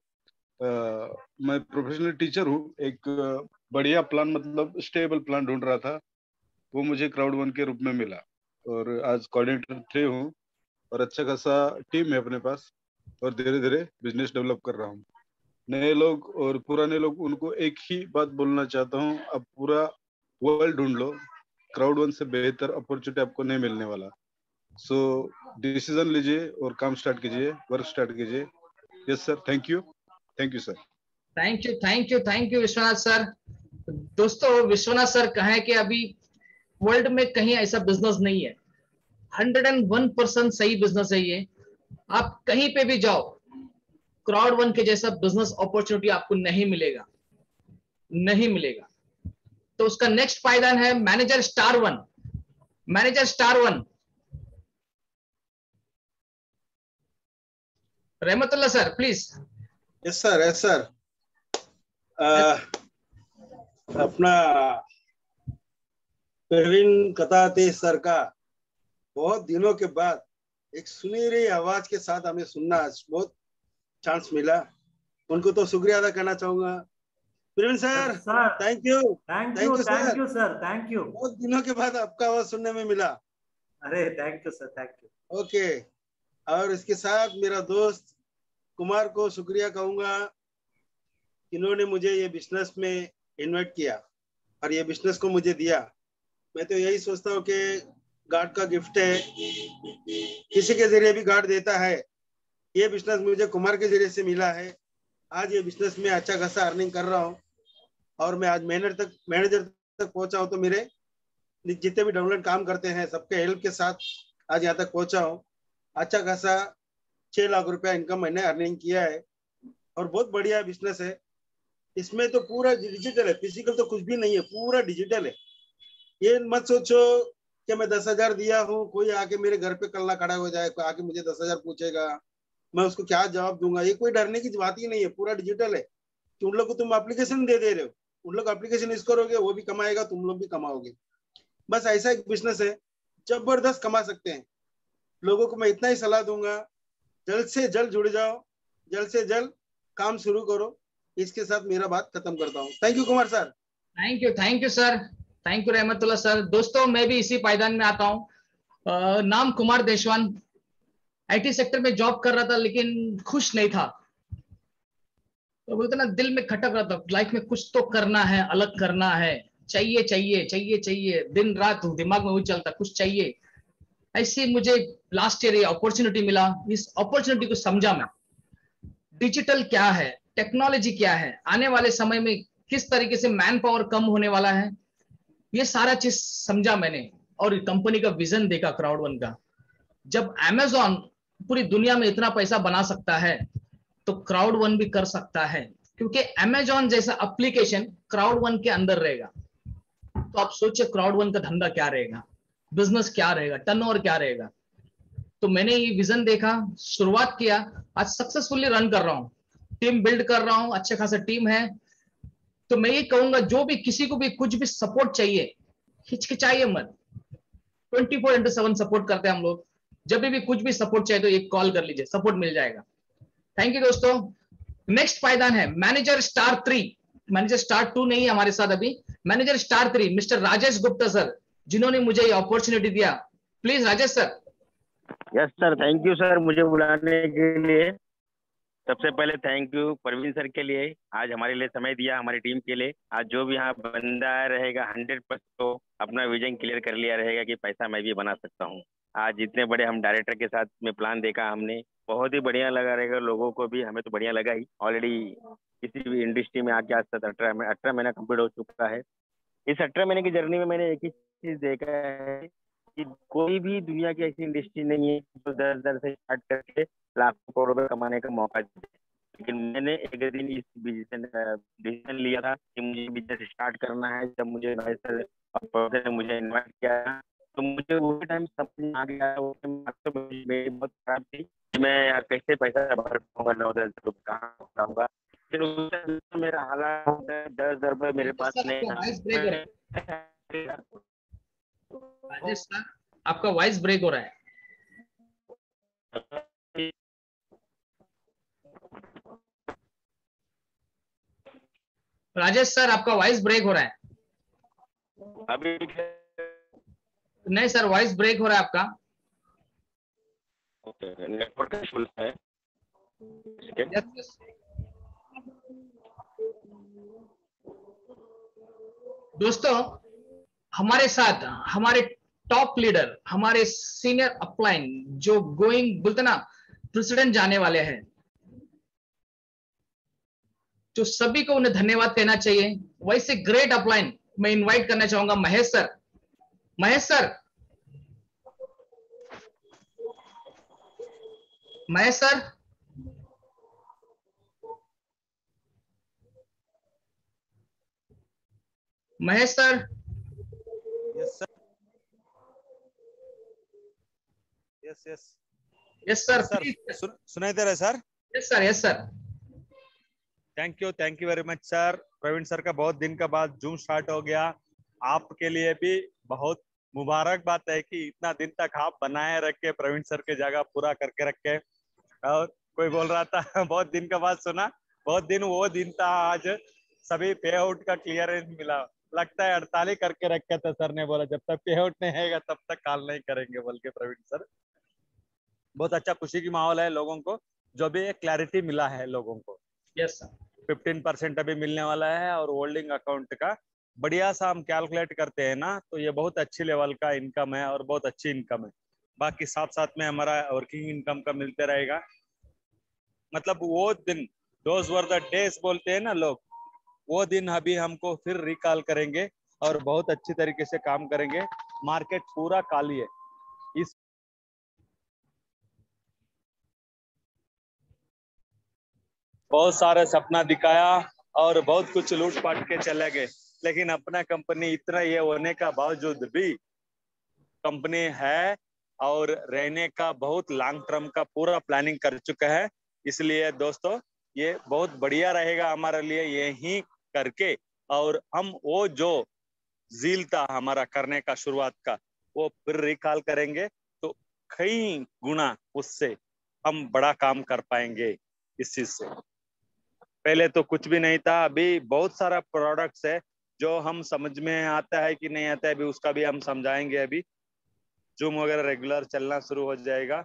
मैं प्रोफेशनल टीचर हूँ। एक बढ़िया प्लान, मतलब स्टेबल प्लान ढूंढ रहा था, वो मुझे क्राउड वन के रूप में मिला। और आज कोऑर्डिनेटर 3 हूँ, और अच्छा खासा टीम है अपने पास, और धीरे धीरे बिजनेस डेवलप कर रहा हूँ। नए लोग और पुराने लोग, उनको एक ही बात बोलना चाहता हूँ, अब पूरा वर्ल्ड ढूंढ लो, क्राउड वन से बेहतर अपॉर्चुनिटी आपको नहीं मिलने वाला। सो डिसीजन लीजिए और काम स्टार्ट कीजिए, वर्क स्टार्ट कीजिए। Yes sir, thank you sir. Thank you Vishwanath sir. दोस्तों विश्वनाथ सर कहें कि अभी वर्ल्ड में कहीं ऐसा बिजनेस नहीं है, 101% सही बिजनेस है ये। आप कहीं पे भी जाओ, क्राउड वन के जैसा बिजनेस अपॉर्चुनिटी आपको नहीं मिलेगा, नहीं मिलेगा। तो उसका नेक्स्ट पायदान है मैनेजर स्टार 1। मैनेजर स्टार 1 रहमतुल्लाह sir, please. Yes sir, yes sir. अपना प्रवीण कताते सर का बहुत दिनों के बाद एक सुरीली आवाज के साथ हमें सुनना आज बहुत चांस मिला। उनको तो शुक्रिया अदा करना चाहूंगा। Praveen sir, thank you sir, thank you. बहुत दिनों के बाद आपका आवाज सुनने में मिला। अरे thank you sir, thank you. Okay, और इसके साथ मेरा दोस्त कुमार को शुक्रिया कहूंगा, इन्होंने मुझे ये बिजनेस में इन्वाइट किया और ये बिजनेस को मुझे दिया। मैं तो यही सोचता हूँ कि गॉड का गिफ्ट है, किसी के जरिए भी गॉड देता है। ये बिजनेस मुझे कुमार के जरिए से मिला है। आज ये बिजनेस में अच्छा खासा अर्निंग कर रहा हूँ, और मैं आज मैनेजर तक पहुंचा हूँ। तो मेरे जितने भी डेवलपमेंट काम करते हैं सबके हेल्प के साथ आज यहाँ तक पहुंचा हूँ। अच्छा खासा 6 लाख रुपया इनकम मैंने अर्निंग किया है और बहुत बढ़िया बिजनेस है। इसमें तो पूरा डिजिटल है, फिजिकल तो कुछ भी नहीं है, पूरा डिजिटल है। ये मत सोचो कि मैं 10,000 दिया हूँ, कोई आके मेरे घर पे कल्ला खड़ा हो जाए, कोई आके मुझे 10,000 पूछेगा, मैं उसको क्या जवाब दूंगा। ये कोई डरने की बात ही नहीं है, पूरा डिजिटल है। कि उन लोग को तुम एप्लीकेशन दे रहे हो, उन लोग एप्लीकेशन यूज करोगे, वो भी कमाएगा, तुम लोग भी कमाओगे। बस ऐसा एक बिजनेस है, जबरदस्त कमा सकते हैं। लोगों को मैं इतना ही सलाह दूंगा, जल्द से जल्द जुड़ जाओ, जल्द से जल्द काम शुरू करो। इसके साथ मेरा बात खत्म करता हूँ। Thank you Kumar sir. Thank you sir, thank you रहमतुल्लाह सर। दोस्तों मैं भी इसी पायदान में आता हूँ। नाम कुमार देशवान, आईटी सेक्टर में जॉब कर रहा था लेकिन खुश नहीं था। तो बोलते ना दिल में खटक रहा था, लाइफ में कुछ तो करना है, अलग करना है, चाहिए चाहिए चाहिए चाहिए, दिन रात दिमाग में वही चलता, कुछ चाहिए। ऐसे मुझे लास्ट ईयर ये अपॉर्चुनिटी मिला। इस अपॉर्चुनिटी को समझा मैं, डिजिटल क्या है, टेक्नोलॉजी क्या है, आने वाले समय में किस तरीके से मैन पावर कम होने वाला है, ये सारा चीज समझा मैंने। और कंपनी का विजन देखा क्राउड वन का। जब अमेजॉन पूरी दुनिया में इतना पैसा बना सकता है तो क्राउड वन भी कर सकता है, क्योंकि अमेजॉन जैसा एप्लीकेशन क्राउड वन के अंदर रहेगा। तो आप सोचिए क्राउड वन का धंधा क्या रहेगा, बिजनेस क्या रहेगा, टर्नओवर क्या रहेगा। तो मैंने ये विजन देखा, शुरुआत किया, आज सक्सेसफुली रन कर रहा हूँ, टीम बिल्ड कर रहा हूँ, अच्छे खासा टीम है। तो मैं ये कहूंगा जो भी किसी को भी कुछ भी सपोर्ट चाहिए, हिचकिचाइए मत, 24/7 सपोर्ट करते हैं हम लोग। जब भी कुछ भी सपोर्ट चाहिए तो एक कॉल कर लीजिए, सपोर्ट मिल जाएगा। थैंक यू दोस्तों। नेक्स्ट पायदान है मैनेजर स्टार 3, मैनेजर स्टार 2 नहीं है हमारे साथ अभी, manager star 3 mister Rajesh Gupta sir, जिन्होंने मुझे ये अपॉर्चुनिटी दिया। Please Rajesh sir. Yes sir, thank you sir मुझे बुलाने के लिए। सबसे पहले थैंक यू परवीन सर के लिए, आज हमारे लिए समय दिया, हमारी टीम के लिए। आज जो भी यहाँ बंदा रहेगा 100% तो अपना विजन क्लियर कर लिया रहेगा कि पैसा मैं भी बना सकता हूँ। आज इतने बड़े हम डायरेक्टर के साथ में प्लान देखा हमने, बहुत ही बढ़िया लगा रहेगा लोगों को भी, हमें तो बढ़िया लगा ही। ऑलरेडी किसी भी इंडस्ट्री में आके आज तक 18 महीना कंप्लीट हो चुका है। इस 18 महीने की जर्नी में मैंने एक ही चीज देखा है कि कोई भी दुनिया की ऐसी इंडस्ट्री नहीं है जो 10 से स्टार्ट करके लाखों करोड़ रुपए कमाने का मौका दे। लेकिन मैंने एक दिन इस डिसीजन लिया था कि मुझे बिजनेस स्टार्ट करना है। जब मुझे ने मुझे इन्वाइट किया तो मुझे वो टाइम समझ आ गया, वो मेरी बहुत खराब थी कि मैं यार कैसे पैसा भर पाऊंगा, 9-10 रुपये कहाँ पाऊंगा। फिर मेरा हालात 10,000 रुपये मेरे पास नहीं। राजेश सर आपका वॉइस ब्रेक हो रहा है। राजेश सर आपका वॉइस ब्रेक हो रहा है। अभी नहीं सर, वॉइस ब्रेक हो रहा है आपका। नेटवर्क इशू है। दोस्तों हमारे साथ हमारे टॉप लीडर, हमारे सीनियर अपलाइन जो गोइंग बोलते ना प्रेसिडेंट जाने वाले हैं, जो सभी को उन्हें धन्यवाद कहना चाहिए। वैसे ग्रेट अपलाइन मैं इनवाइट करना चाहूंगा Mahesh sir. Mahesh sir, Mahesh sir, Mahesh sir. Yes sir, yes yes yes sir, sir सुनाई दे रहा है sir? Yes sir, yes sir. Thank you very much sir. Praveen sir का बहुत दिन का बाद जूम स्टार्ट हो गया, आपके लिए भी बहुत मुबारक बात है कि इतना दिन तक आप बनाए रखे, प्रवीण सर के जगह पूरा करके रखे। और कोई बोल रहा था बहुत दिन का बाद सुना, बहुत दिन वो दिन था आज सभी पे आउट का क्लियरेंस मिला। लगता है 48 करके रखे थे सर ने, बोला जब तक पे आउट नहीं आएगा तब तक कॉल नहीं करेंगे बोल के। प्रवीण सर बहुत अच्छा खुशी की माहौल है लोगों को, जो भी एक क्लैरिटी मिला है लोगों को। यस सर, 15% अभी मिलने वाला है और होल्डिंग अकाउंट का बढ़िया सा हम कैलकुलेट करते हैं ना, तो ये बहुत अच्छी लेवल का इनकम है और बहुत अच्छी इनकम है। बाकी साथ साथ में हमारा वर्किंग इनकम का मिलते रहेगा। मतलब वो दिन, दोज वर द डेज बोलते हैं ना लोग, वो दिन अभी हमको फिर रिकॉल करेंगे और बहुत अच्छी तरीके से काम करेंगे। मार्केट पूरा खाली है, इस बहुत सारे सपना दिखाया और बहुत कुछ लूट पाट के चले गए, लेकिन अपना कंपनी इतना ये होने का बावजूद भी कंपनी है और रहने का बहुत लॉन्ग टर्म का पूरा प्लानिंग कर चुका है। इसलिए दोस्तों ये बहुत बढ़िया रहेगा हमारे लिए यही करके, और हम वो जो जील था हमारा करने का शुरुआत का वो फिर रिकॉल करेंगे तो कई गुना उससे हम बड़ा काम कर पाएंगे। इस चीज से पहले तो कुछ भी नहीं था, अभी बहुत सारा प्रोडक्ट्स है जो हम समझ में आता है कि नहीं आता है, अभी उसका भी हम समझाएंगे। अभी जूम वगैरह रेगुलर चलना शुरू हो जाएगा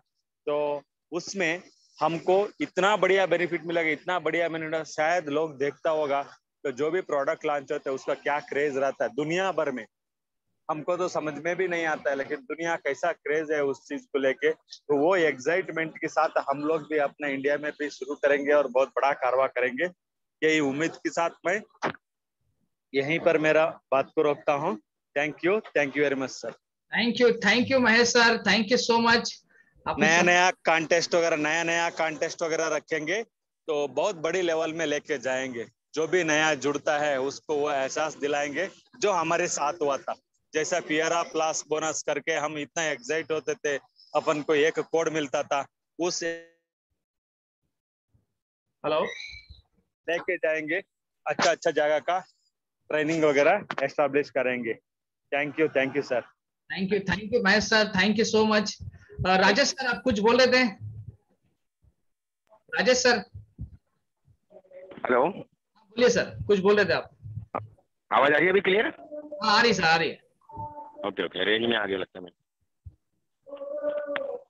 तो उसमें हमको इतना बढ़िया बेनिफिट मिलेगा, इतना बढ़िया बेनिफिट, शायद लोग देखता होगा तो जो भी प्रोडक्ट लॉन्च होता है उसका क्या क्रेज रहता है दुनिया भर में, हमको तो समझ में भी नहीं आता है, लेकिन दुनिया कैसा क्रेज है उस चीज को लेके। तो वो एक्साइटमेंट के साथ हम लोग भी अपने इंडिया में भी शुरू करेंगे और बहुत बड़ा कारवा करेंगे, यही उम्मीद के साथ मैं यहीं पर मेरा बात को रोकता हूँ। Thank you very much sir. Thank you Mahesh sir, thank you so much. नया कॉन्टेस्ट वगैरह रखेंगे तो बहुत बड़ी लेवल में लेके जाएंगे। जो भी नया जुड़ता है उसको वो एहसास दिलाएंगे जो हमारे साथ हुआ था। जैसा पियरा प्लस बोनस करके हम इतना एक्साइट होते थे, अपन को एक कोड मिलता था, उस हेलो लेके जाएंगे, अच्छा जगह का ट्रेनिंग वगैरह एस्टैब्लिश करेंगे। Thank you sir. Thank you Mahesh sir, thank you so much. Rajesh sir आप कुछ बोल रहे थे? राजेश सर हेलो, बोलिए सर, कुछ बोल रहे थे आप? आवाज आ रही है अभी क्लियर? हाँ आ रही सर, आ रही है। ओके रेंज में आ गया लगता है। मैं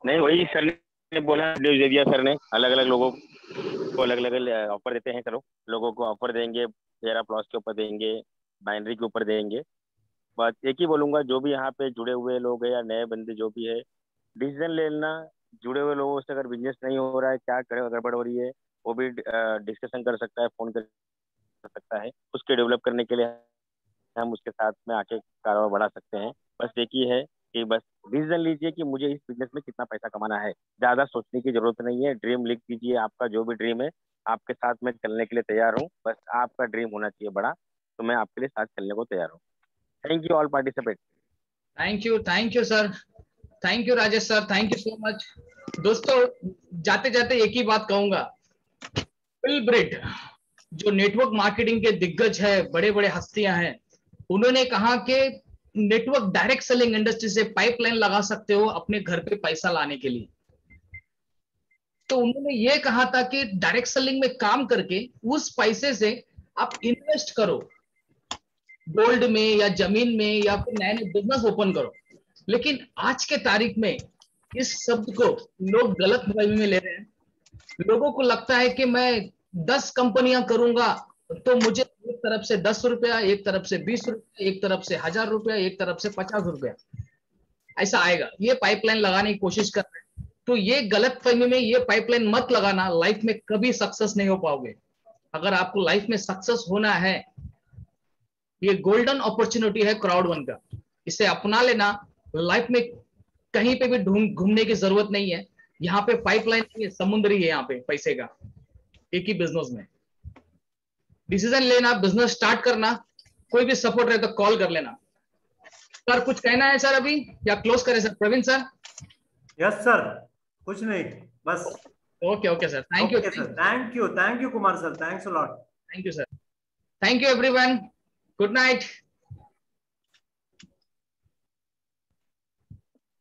नहीं, वही सर ने बोला, दे दिया सर ने, अलग अलग लोगों को अलग अलग ऑफर देते हैं। चलो लोगों को ऑफर देंगे, पियरा प्लस के ऊपर देंगे, बाइनरी के ऊपर देंगे। बस एक ही बोलूंगा, जो भी यहाँ पे जुड़े हुए लोग हैं या नए बंदे जो भी है, डिसीजन लेना। जुड़े हुए लोगों से अगर बिजनेस नहीं हो रहा है, क्या करे, गड़बड़ हो रही है, वो भी डिस्कशन कर सकता है, फोन कर सकता है। उसके डेवलप करने के लिए हम उसके साथ में आके कारोबार बढ़ा सकते हैं। बस एक ही है कि बस डिसीजन लीजिए कि मुझे इस बिजनेस में कितना पैसा कमाना है। ज्यादा सोचने की जरूरत नहीं है। ड्रीम लिख दीजिए, आपका जो भी ड्रीम है, आपके साथ में चलने के लिए तैयार हूँ। बस आपका ड्रीम होना चाहिए बड़ा, तो मैं आपके लिए साथ चलने को तैयार हूँ। Thank you all participate. Thank you sir, thank you Rajesh sir, thank you so much. दोस्तों जाते जाते एक ही बात कहूंगा, बिल ब्रेट जो नेटवर्क मार्केटिंग के दिग्गज है, बड़े बड़े हस्तियां हैं, उन्होंने कहा कि नेटवर्क डायरेक्ट सेलिंग इंडस्ट्री से पाइपलाइन लगा सकते हो अपने घर पे पैसा लाने के लिए। तो उन्होंने ये कहा था कि डायरेक्ट सेलिंग में काम करके उस पैसे से आप इन्वेस्ट करो, गोल्ड में या जमीन में, या फिर नए नए बिजनेस ओपन करो। लेकिन आज के तारीख में इस शब्द को लोग गलत फहमी में ले रहे हैं। लोगों को लगता है कि मैं 10 कंपनियां करूंगा तो मुझे एक तरफ से 10 रुपया, एक तरफ से 20 रुपया, एक तरफ से 1000 रुपया, एक तरफ से 50 रुपया ऐसा आएगा। ये पाइपलाइन लगाने की कोशिश कर रहे हैं, तो ये गलत फहमी में ये पाइपलाइन मत लगाना, लाइफ में कभी सक्सेस नहीं हो पाओगे। अगर आपको लाइफ में सक्सेस होना है, ये गोल्डन अपॉर्चुनिटी है क्राउड वन का, इसे अपना लेना। लाइफ में कहीं पे भी घूमने की जरूरत नहीं है। यहाँ पे पाइपलाइन समुद्री है, यहाँ पे पैसे का एक ही बिजनेस में। डिसीजन लेना, बिजनेस स्टार्ट करना, कोई भी सपोर्ट रहे तो कॉल कर लेना। सर कुछ कहना है सर अभी, या क्लोज करें sir? Praveen sir. Yes sir, कुछ नहीं, बस okay sir, thank you sir, thank you Kumar sir, thanks a lot. Thank you sir, thank you everyone, good night.